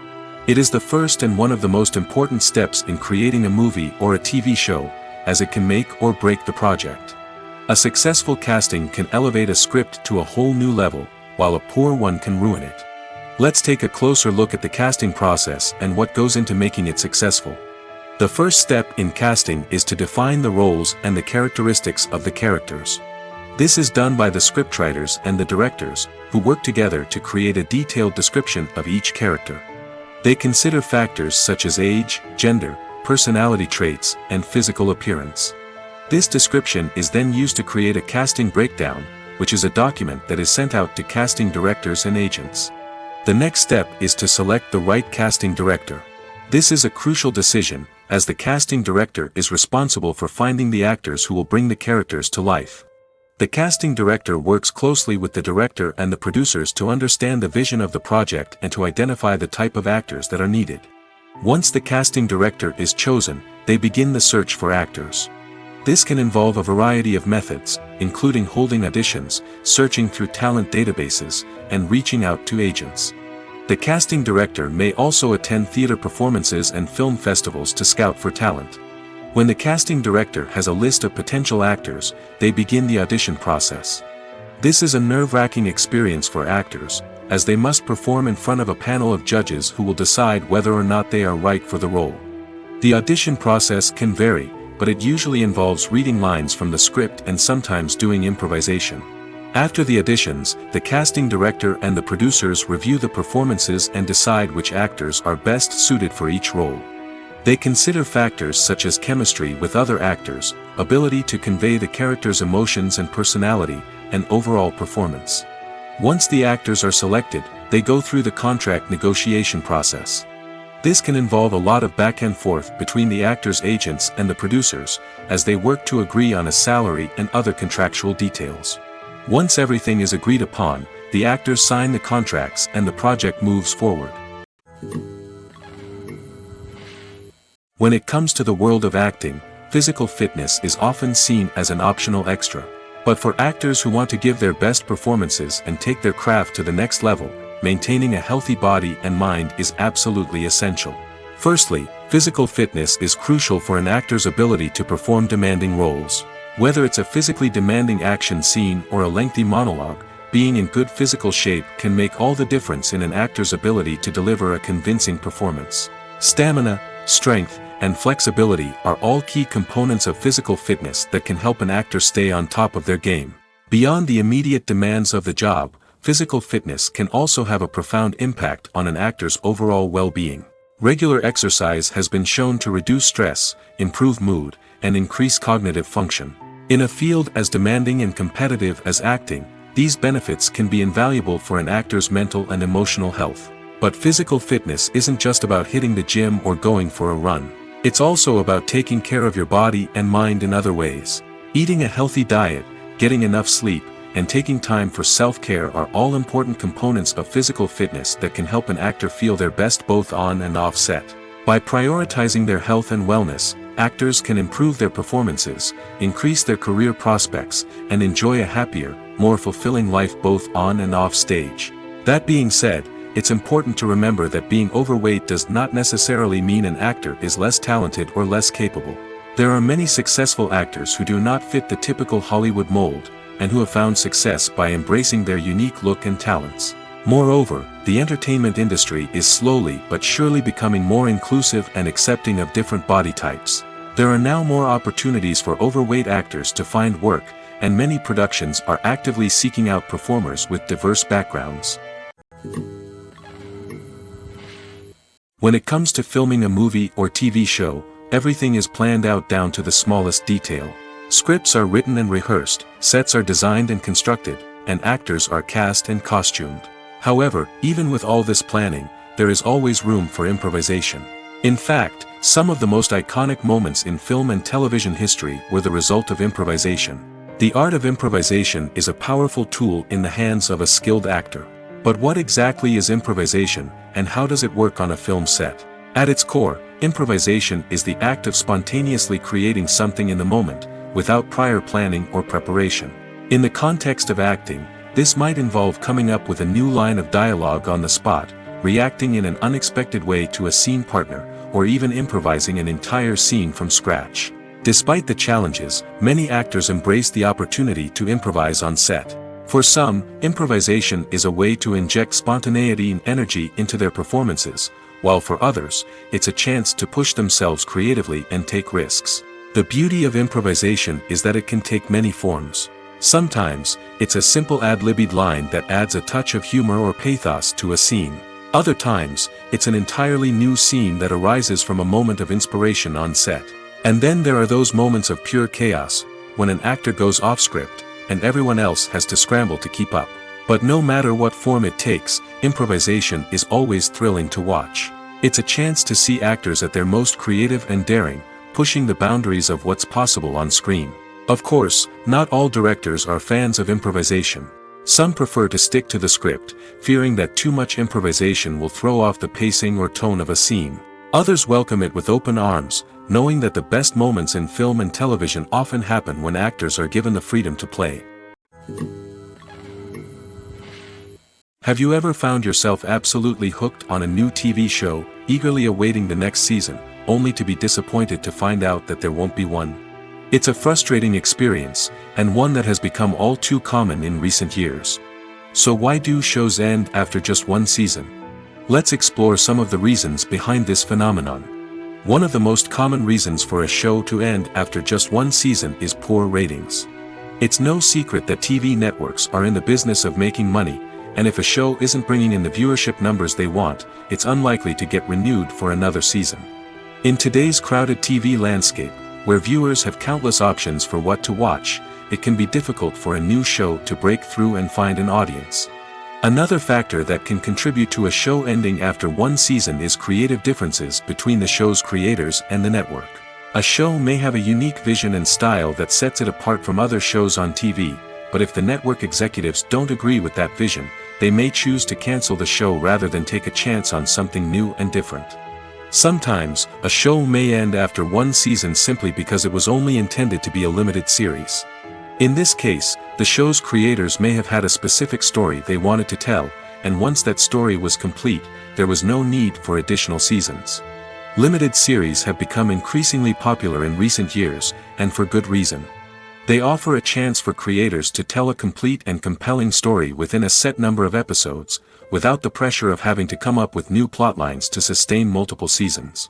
It is the first and one of the most important steps in creating a movie or a TV show, as it can make or break the project. A successful casting can elevate a script to a whole new level, while a poor one can ruin it. Let's take a closer look at the casting process and what goes into making it successful. The first step in casting is to define the roles and the characteristics of the characters. This is done by the scriptwriters and the directors, who work together to create a detailed description of each character. They consider factors such as age, gender, personality traits, and physical appearance. This description is then used to create a casting breakdown, which is a document that is sent out to casting directors and agents. The next step is to select the right casting director. This is a crucial decision, as the casting director is responsible for finding the actors who will bring the characters to life. The casting director works closely with the director and the producers to understand the vision of the project and to identify the type of actors that are needed. Once the casting director is chosen, they begin the search for actors. This can involve a variety of methods, including holding auditions, searching through talent databases, and reaching out to agents. The casting director may also attend theater performances and film festivals to scout for talent. When the casting director has a list of potential actors, they begin the audition process. This is a nerve-wracking experience for actors, as they must perform in front of a panel of judges who will decide whether or not they are right for the role. The audition process can vary, but it usually involves reading lines from the script and sometimes doing improvisation. After the auditions, the casting director and the producers review the performances and decide which actors are best suited for each role. They consider factors such as chemistry with other actors, ability to convey the character's emotions and personality, and overall performance. Once the actors are selected, they go through the contract negotiation process. This can involve a lot of back and forth between the actors' agents and the producers, as they work to agree on a salary and other contractual details. Once everything is agreed upon, the actors sign the contracts and the project moves forward. When it comes to the world of acting, physical fitness is often seen as an optional extra. But for actors who want to give their best performances and take their craft to the next level, maintaining a healthy body and mind is absolutely essential. Firstly, physical fitness is crucial for an actor's ability to perform demanding roles. Whether it's a physically demanding action scene or a lengthy monologue, being in good physical shape can make all the difference in an actor's ability to deliver a convincing performance. Stamina, strength, and flexibility are all key components of physical fitness that can help an actor stay on top of their game. Beyond the immediate demands of the job, physical fitness can also have a profound impact on an actor's overall well-being. Regular exercise has been shown to reduce stress, improve mood, and increase cognitive function. In a field as demanding and competitive as acting, these benefits can be invaluable for an actor's mental and emotional health. But physical fitness isn't just about hitting the gym or going for a run. It's also about taking care of your body and mind in other ways. Eating a healthy diet, getting enough sleep, and taking time for self-care are all important components of physical fitness that can help an actor feel their best both on and off set. By prioritizing their health and wellness, actors can improve their performances, increase their career prospects, and enjoy a happier, more fulfilling life both on and off stage. That being said, it's important to remember that being overweight does not necessarily mean an actor is less talented or less capable. There are many successful actors who do not fit the typical Hollywood mold, and who have found success by embracing their unique look and talents. Moreover, the entertainment industry is slowly but surely becoming more inclusive and accepting of different body types. There are now more opportunities for overweight actors to find work, and many productions are actively seeking out performers with diverse backgrounds. When it comes to filming a movie or TV show, everything is planned out down to the smallest detail. Scripts are written and rehearsed, sets are designed and constructed, and actors are cast and costumed. However, even with all this planning, there is always room for improvisation. In fact, some of the most iconic moments in film and television history were the result of improvisation. The art of improvisation is a powerful tool in the hands of a skilled actor. But what exactly is improvisation, and how does it work on a film set? At its core, improvisation is the act of spontaneously creating something in the moment, without prior planning or preparation. In the context of acting, this might involve coming up with a new line of dialogue on the spot, reacting in an unexpected way to a scene partner, or even improvising an entire scene from scratch. Despite the challenges, many actors embrace the opportunity to improvise on set. For some, improvisation is a way to inject spontaneity and energy into their performances, while for others, it's a chance to push themselves creatively and take risks. The beauty of improvisation is that it can take many forms. Sometimes, it's a simple ad-libbed line that adds a touch of humor or pathos to a scene. Other times, it's an entirely new scene that arises from a moment of inspiration on set. And then there are those moments of pure chaos, when an actor goes off script, and everyone else has to scramble to keep up. But no matter what form it takes, improvisation is always thrilling to watch. It's a chance to see actors at their most creative and daring, pushing the boundaries of what's possible on screen. Of course, not all directors are fans of improvisation. Some prefer to stick to the script, fearing that too much improvisation will throw off the pacing or tone of a scene. Others welcome it with open arms, knowing that the best moments in film and television often happen when actors are given the freedom to play. Have you ever found yourself absolutely hooked on a new TV show, eagerly awaiting the next season, only to be disappointed to find out that there won't be one? It's a frustrating experience, and one that has become all too common in recent years. So why do shows end after just one season? Let's explore some of the reasons behind this phenomenon. One of the most common reasons for a show to end after just one season is poor ratings. It's no secret that TV networks are in the business of making money, and if a show isn't bringing in the viewership numbers they want, it's unlikely to get renewed for another season. In today's crowded TV landscape, where viewers have countless options for what to watch, it can be difficult for a new show to break through and find an audience. Another factor that can contribute to a show ending after one season is creative differences between the show's creators and the network. A show may have a unique vision and style that sets it apart from other shows on TV, but if the network executives don't agree with that vision, they may choose to cancel the show rather than take a chance on something new and different. Sometimes, a show may end after one season simply because it was only intended to be a limited series. In this case, the show's creators may have had a specific story they wanted to tell, and once that story was complete, there was no need for additional seasons. Limited series have become increasingly popular in recent years, and for good reason. They offer a chance for creators to tell a complete and compelling story within a set number of episodes, without the pressure of having to come up with new plotlines to sustain multiple seasons.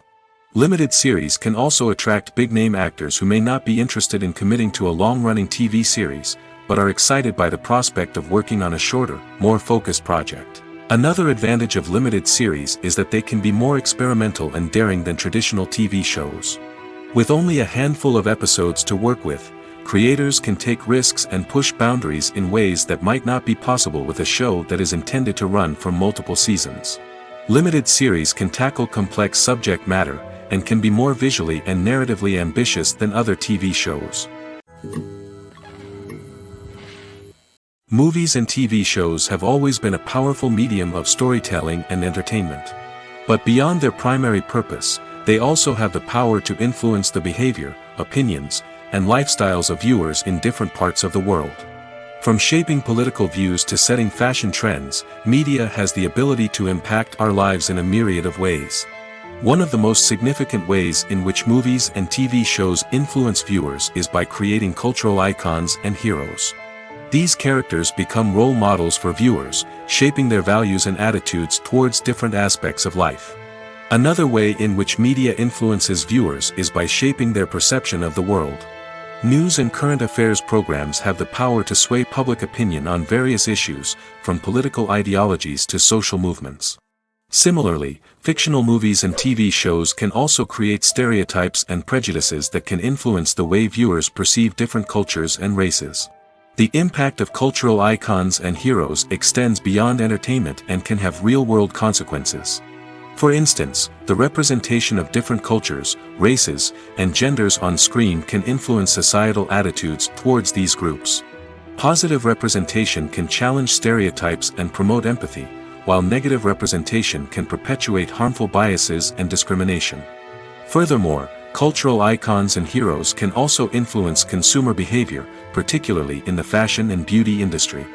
Limited series can also attract big-name actors who may not be interested in committing to a long-running TV series, but are excited by the prospect of working on a shorter, more focused project. Another advantage of limited series is that they can be more experimental and daring than traditional TV shows. With only a handful of episodes to work with, creators can take risks and push boundaries in ways that might not be possible with a show that is intended to run for multiple seasons. Limited series can tackle complex subject matter, and can be more visually and narratively ambitious than other TV shows. Movies and TV shows have always been a powerful medium of storytelling and entertainment. But beyond their primary purpose, they also have the power to influence the behavior, opinions, and lifestyles of viewers in different parts of the world. From shaping political views to setting fashion trends, media has the ability to impact our lives in a myriad of ways. One of the most significant ways in which movies and TV shows influence viewers is by creating cultural icons and heroes. These characters become role models for viewers, shaping their values and attitudes towards different aspects of life. Another way in which media influences viewers is by shaping their perception of the world. News and current affairs programs have the power to sway public opinion on various issues, from political ideologies to social movements. Similarly, fictional movies and TV shows can also create stereotypes and prejudices that can influence the way viewers perceive different cultures and races. The impact of cultural icons and heroes extends beyond entertainment and can have real-world consequences. For instance, the representation of different cultures, races, and genders on screen can influence societal attitudes towards these groups. Positive representation can challenge stereotypes and promote empathy, while negative representation can perpetuate harmful biases and discrimination. Furthermore, cultural icons and heroes can also influence consumer behavior, particularly in the fashion and beauty industry.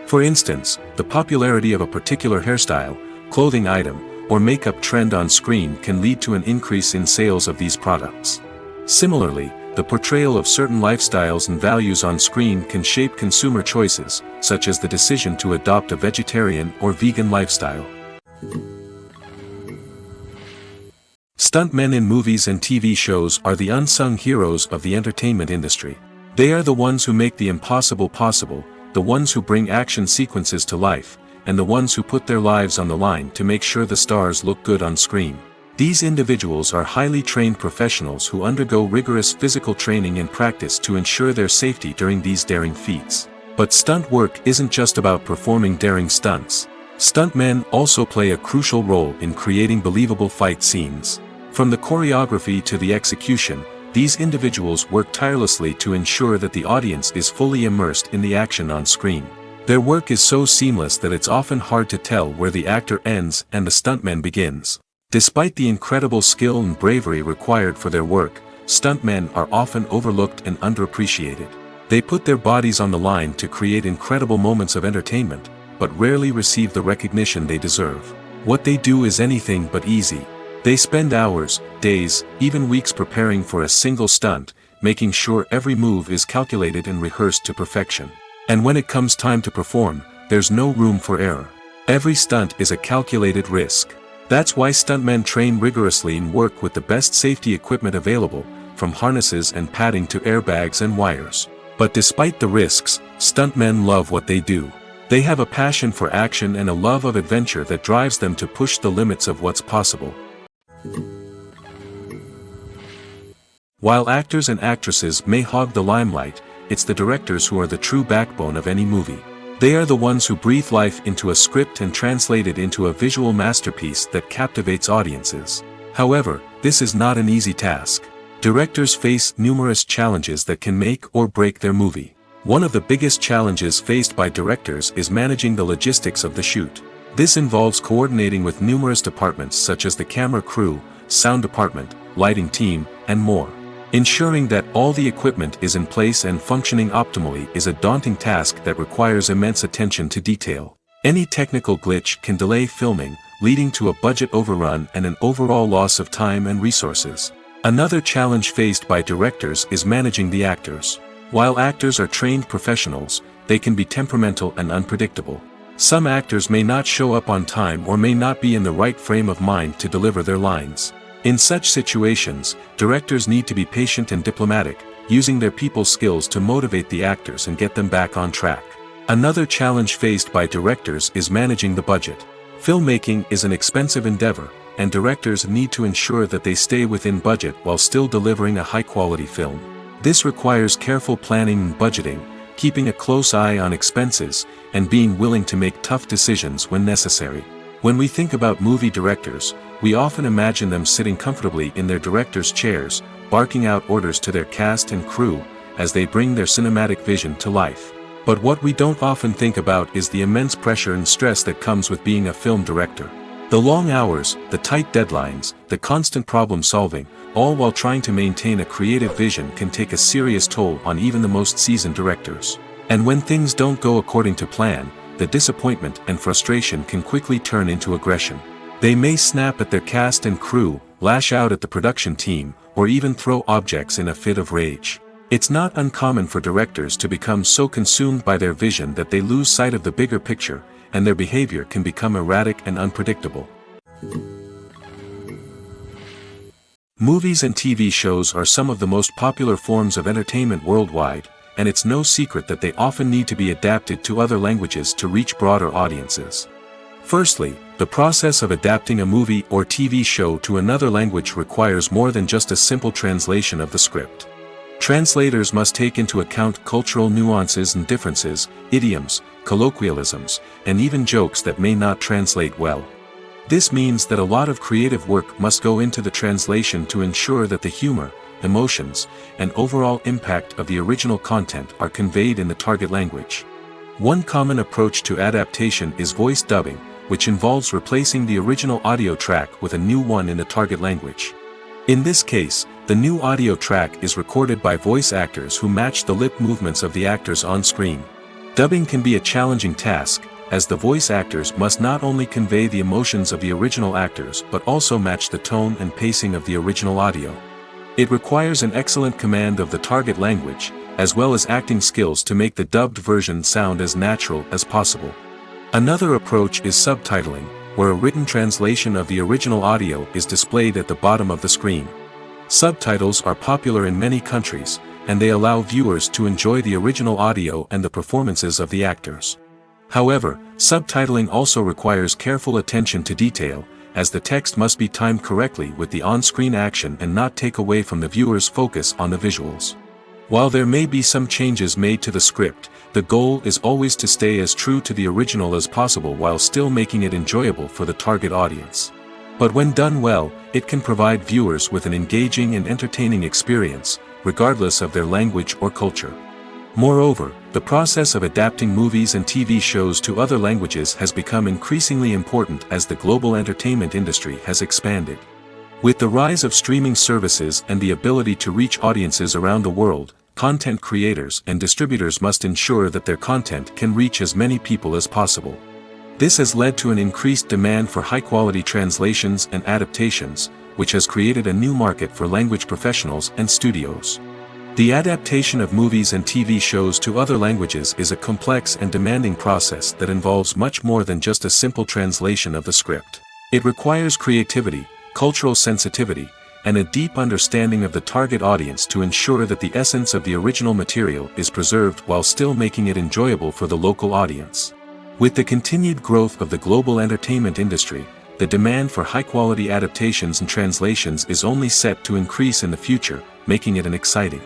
For instance, the popularity of a particular hairstyle, clothing item, or makeup trend on screen can lead to an increase in sales of these products. Similarly, the portrayal of certain lifestyles and values on screen can shape consumer choices, such as the decision to adopt a vegetarian or vegan lifestyle. Stuntmen in movies and TV shows are the unsung heroes of the entertainment industry. They are the ones who make the impossible possible, the ones who bring action sequences to life, and the ones who put their lives on the line to make sure the stars look good on screen. These individuals are highly trained professionals who undergo rigorous physical training and practice to ensure their safety during these daring feats. But stunt work isn't just about performing daring stunts. Stuntmen also play a crucial role in creating believable fight scenes. From the choreography to the execution, these individuals work tirelessly to ensure that the audience is fully immersed in the action on screen. Their work is so seamless that it's often hard to tell where the actor ends and the stuntman begins. Despite the incredible skill and bravery required for their work, stuntmen are often overlooked and underappreciated. They put their bodies on the line to create incredible moments of entertainment, but rarely receive the recognition they deserve. What they do is anything but easy. They spend hours, days, even weeks preparing for a single stunt, making sure every move is calculated and rehearsed to perfection. And when it comes time to perform, there's no room for error. Every stunt is a calculated risk. That's why stuntmen train rigorously and work with the best safety equipment available, from harnesses and padding to airbags and wires. But despite the risks, stuntmen love what they do. They have a passion for action and a love of adventure that drives them to push the limits of what's possible. While actors and actresses may hog the limelight, it's the directors who are the true backbone of any movie. They are the ones who breathe life into a script and translate it into a visual masterpiece that captivates audiences. However, this is not an easy task. Directors face numerous challenges that can make or break their movie. One of the biggest challenges faced by directors is managing the logistics of the shoot. This involves coordinating with numerous departments such as the camera crew, sound department, lighting team, and more. Ensuring that all the equipment is in place and functioning optimally is a daunting task that requires immense attention to detail. Any technical glitch can delay filming, leading to a budget overrun and an overall loss of time and resources. Another challenge faced by directors is managing the actors. While actors are trained professionals, they can be temperamental and unpredictable. Some actors may not show up on time or may not be in the right frame of mind to deliver their lines. In such situations, directors need to be patient and diplomatic, using their people skills to motivate the actors and get them back on track. Another challenge faced by directors is managing the budget. Filmmaking is an expensive endeavor, and directors need to ensure that they stay within budget while still delivering a high-quality film. This requires careful planning and budgeting, keeping a close eye on expenses, and being willing to make tough decisions when necessary. When we think about movie directors, we often imagine them sitting comfortably in their director's chairs, barking out orders to their cast and crew, as they bring their cinematic vision to life. But what we don't often think about is the immense pressure and stress that comes with being a film director. The long hours, the tight deadlines, the constant problem solving, all while trying to maintain a creative vision can take a serious toll on even the most seasoned directors. And when things don't go according to plan, the disappointment and frustration can quickly turn into aggression. They may snap at their cast and crew, lash out at the production team, or even throw objects in a fit of rage. It's not uncommon for directors to become so consumed by their vision that they lose sight of the bigger picture, and their behavior can become erratic and unpredictable. Movies and TV shows are some of the most popular forms of entertainment worldwide, and it's no secret that they often need to be adapted to other languages to reach broader audiences. Firstly, the process of adapting a movie or TV show to another language requires more than just a simple translation of the script. Translators must take into account cultural nuances and differences, idioms, colloquialisms, and even jokes that may not translate well. This means that a lot of creative work must go into the translation to ensure that the humor, emotions, and overall impact of the original content are conveyed in the target language. One common approach to adaptation is voice dubbing, which involves replacing the original audio track with a new one in the target language. In this case, the new audio track is recorded by voice actors who match the lip movements of the actors on screen. Dubbing can be a challenging task, as the voice actors must not only convey the emotions of the original actors but also match the tone and pacing of the original audio. It requires an excellent command of the target language, as well as acting skills to make the dubbed version sound as natural as possible. Another approach is subtitling, where a written translation of the original audio is displayed at the bottom of the screen. Subtitles are popular in many countries, and they allow viewers to enjoy the original audio and the performances of the actors. However, subtitling also requires careful attention to detail, as the text must be timed correctly with the on-screen action and not take away from the viewer's focus on the visuals. While there may be some changes made to the script, the goal is always to stay as true to the original as possible while still making it enjoyable for the target audience. But when done well, it can provide viewers with an engaging and entertaining experience, regardless of their language or culture. Moreover, the process of adapting movies and TV shows to other languages has become increasingly important as the global entertainment industry has expanded. With the rise of streaming services and the ability to reach audiences around the world, content creators and distributors must ensure that their content can reach as many people as possible. This has led to an increased demand for high-quality translations and adaptations, which has created a new market for language professionals and studios. The adaptation of movies and TV shows to other languages is a complex and demanding process that involves much more than just a simple translation of the script. It requires creativity, cultural sensitivity, and a deep understanding of the target audience to ensure that the essence of the original material is preserved while still making it enjoyable for the local audience. With the continued growth of the global entertainment industry, the demand for high-quality adaptations and translations is only set to increase in the future, making it an exciting.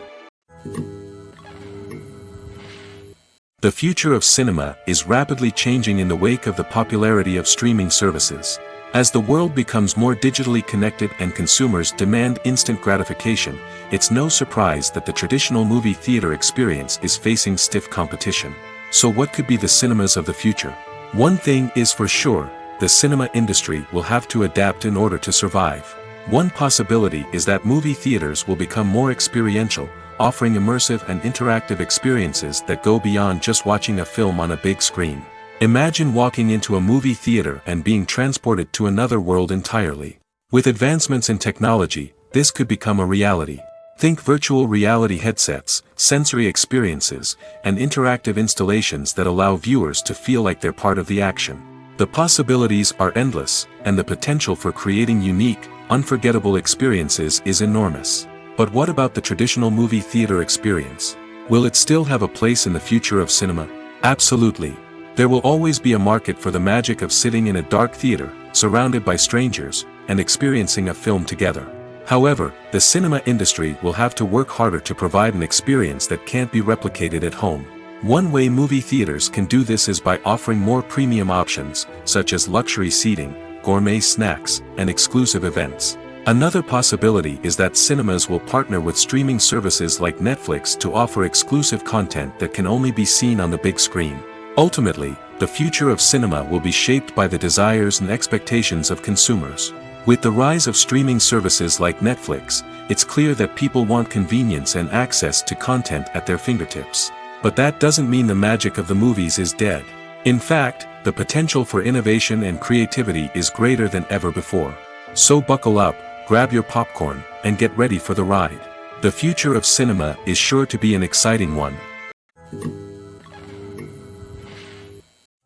The future of cinema is rapidly changing in the wake of the popularity of streaming services. As the world becomes more digitally connected and consumers demand instant gratification, it's no surprise that the traditional movie theater experience is facing stiff competition. So what could be the cinemas of the future? One thing is for sure, the cinema industry will have to adapt in order to survive. One possibility is that movie theaters will become more experiential, offering immersive and interactive experiences that go beyond just watching a film on a big screen. Imagine walking into a movie theater and being transported to another world entirely. With advancements in technology, this could become a reality. Think virtual reality headsets, sensory experiences, and interactive installations that allow viewers to feel like they're part of the action. The possibilities are endless, and the potential for creating unique, unforgettable experiences is enormous. But what about the traditional movie theater experience? Will it still have a place in the future of cinema? Absolutely. There will always be a market for the magic of sitting in a dark theater, surrounded by strangers, and experiencing a film together. However, the cinema industry will have to work harder to provide an experience that can't be replicated at home. One way movie theaters can do this is by offering more premium options, such as luxury seating, gourmet snacks, and exclusive events. Another possibility is that cinemas will partner with streaming services like Netflix to offer exclusive content that can only be seen on the big screen. Ultimately, the future of cinema will be shaped by the desires and expectations of consumers. With the rise of streaming services like Netflix, it's clear that people want convenience and access to content at their fingertips. But that doesn't mean the magic of the movies is dead. In fact, the potential for innovation and creativity is greater than ever before. So buckle up, grab your popcorn, and get ready for the ride. The future of cinema is sure to be an exciting one.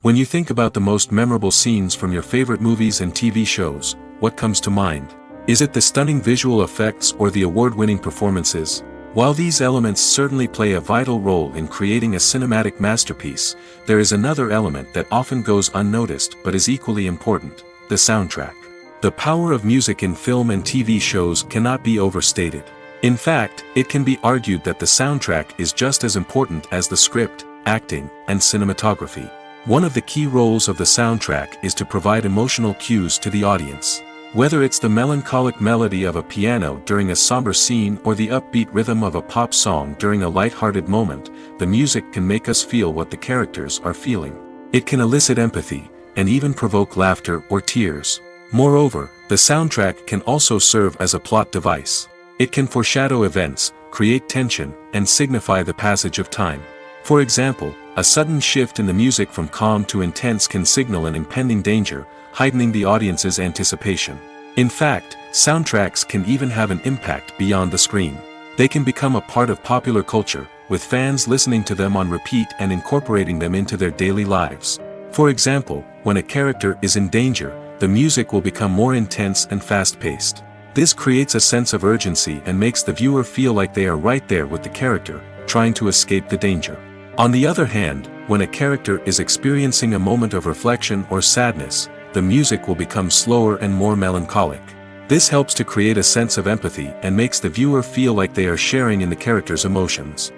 When you think about the most memorable scenes from your favorite movies and TV shows, what comes to mind? Is it the stunning visual effects or the award-winning performances? While these elements certainly play a vital role in creating a cinematic masterpiece, there is another element that often goes unnoticed but is equally important: the soundtrack. The power of music in film and TV shows cannot be overstated. In fact, it can be argued that the soundtrack is just as important as the script, acting, and cinematography. One of the key roles of the soundtrack is to provide emotional cues to the audience. Whether it's the melancholic melody of a piano during a somber scene or the upbeat rhythm of a pop song during a light-hearted moment, the music can make us feel what the characters are feeling. It can elicit empathy, and even provoke laughter or tears. Moreover, the soundtrack can also serve as a plot device. It can foreshadow events, create tension, and signify the passage of time. For example, a sudden shift in the music from calm to intense can signal an impending danger, heightening the audience's anticipation. In fact, soundtracks can even have an impact beyond the screen. They can become a part of popular culture, with fans listening to them on repeat and incorporating them into their daily lives. For example, when a character is in danger, the music will become more intense and fast-paced. This creates a sense of urgency and makes the viewer feel like they are right there with the character, trying to escape the danger. On the other hand, when a character is experiencing a moment of reflection or sadness, the music will become slower and more melancholic. This helps to create a sense of empathy and makes the viewer feel like they are sharing in the character's emotions.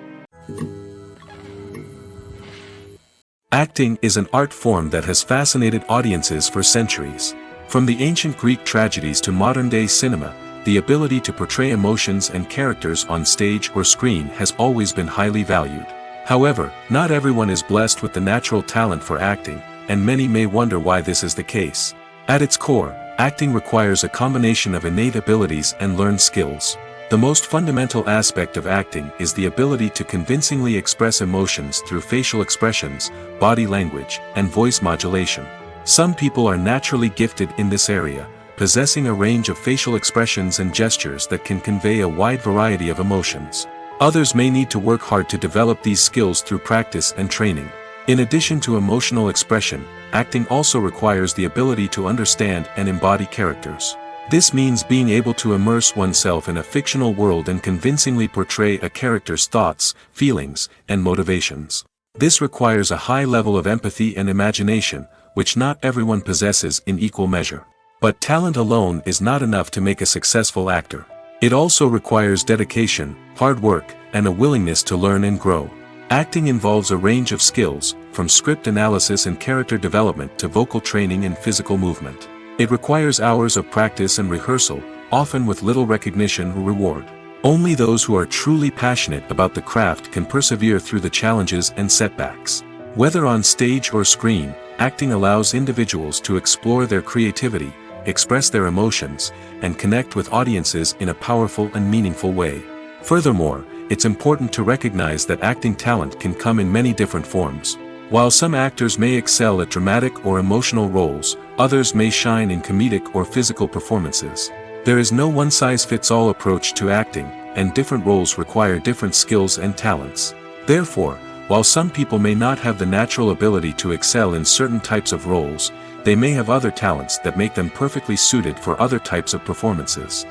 Acting is an art form that has fascinated audiences for centuries. From the ancient Greek tragedies to modern-day cinema, the ability to portray emotions and characters on stage or screen has always been highly valued. However, not everyone is blessed with the natural talent for acting, and many may wonder why this is the case. At its core, acting requires a combination of innate abilities and learned skills. The most fundamental aspect of acting is the ability to convincingly express emotions through facial expressions, body language, and voice modulation. Some people are naturally gifted in this area, possessing a range of facial expressions and gestures that can convey a wide variety of emotions. Others may need to work hard to develop these skills through practice and training. In addition to emotional expression, acting also requires the ability to understand and embody characters. This means being able to immerse oneself in a fictional world and convincingly portray a character's thoughts, feelings, and motivations. This requires a high level of empathy and imagination, which not everyone possesses in equal measure. But talent alone is not enough to make a successful actor. It also requires dedication, hard work, and a willingness to learn and grow. Acting involves a range of skills, from script analysis and character development to vocal training and physical movement. It requires hours of practice and rehearsal, often with little recognition or reward. Only those who are truly passionate about the craft can persevere through the challenges and setbacks. Whether on stage or screen, acting allows individuals to explore their creativity, express their emotions, and connect with audiences in a powerful and meaningful way. Furthermore, it's important to recognize that acting talent can come in many different forms. While some actors may excel at dramatic or emotional roles, others may shine in comedic or physical performances. There is no one-size-fits-all approach to acting, and different roles require different skills and talents. Therefore, while some people may not have the natural ability to excel in certain types of roles, they may have other talents that make them perfectly suited for other types of performances.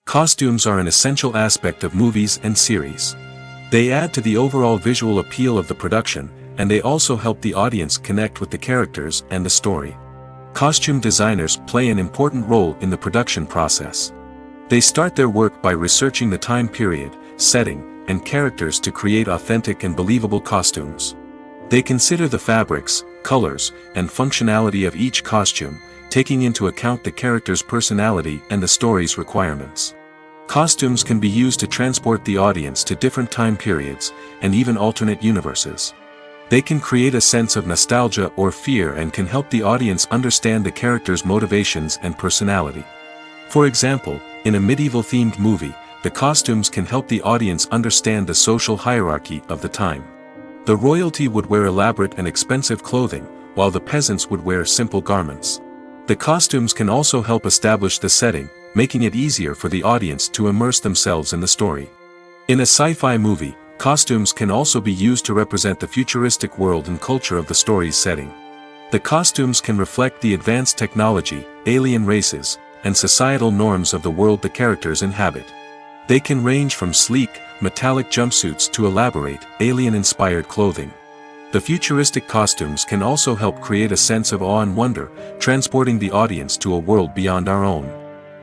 Costumes are an essential aspect of movies and series. They add to the overall visual appeal of the production, and they also help the audience connect with the characters and the story. Costume designers play an important role in the production process. They start their work by researching the time period, setting, and characters to create authentic and believable costumes. They consider the fabrics, colors, and functionality of each costume, taking into account the character's personality and the story's requirements. Costumes can be used to transport the audience to different time periods, and even alternate universes. They can create a sense of nostalgia or fear and can help the audience understand the character's motivations and personality. For example, in a medieval-themed movie, the costumes can help the audience understand the social hierarchy of the time. The royalty would wear elaborate and expensive clothing, while the peasants would wear simple garments. The costumes can also help establish the setting, making it easier for the audience to immerse themselves in the story. In a sci-fi movie, costumes can also be used to represent the futuristic world and culture of the story's setting. The costumes can reflect the advanced technology, alien races, and societal norms of the world the characters inhabit. They can range from sleek, metallic jumpsuits to elaborate, alien-inspired clothing. The futuristic costumes can also help create a sense of awe and wonder, transporting the audience to a world beyond our own.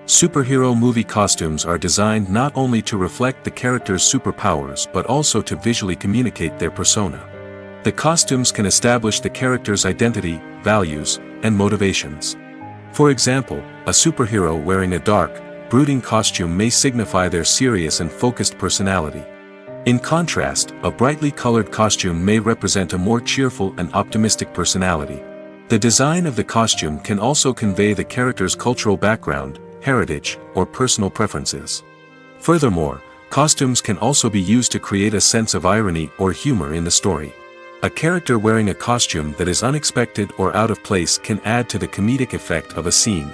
Superhero movie costumes are designed not only to reflect the character's superpowers but also to visually communicate their persona. The costumes can establish the character's identity, values, and motivations. For example, a superhero wearing a dark, brooding costume may signify their serious and focused personality. In contrast, a brightly colored costume may represent a more cheerful and optimistic personality. The design of the costume can also convey the character's cultural background, heritage, or personal preferences. Furthermore, costumes can also be used to create a sense of irony or humor in the story. A character wearing a costume that is unexpected or out of place can add to the comedic effect of a scene.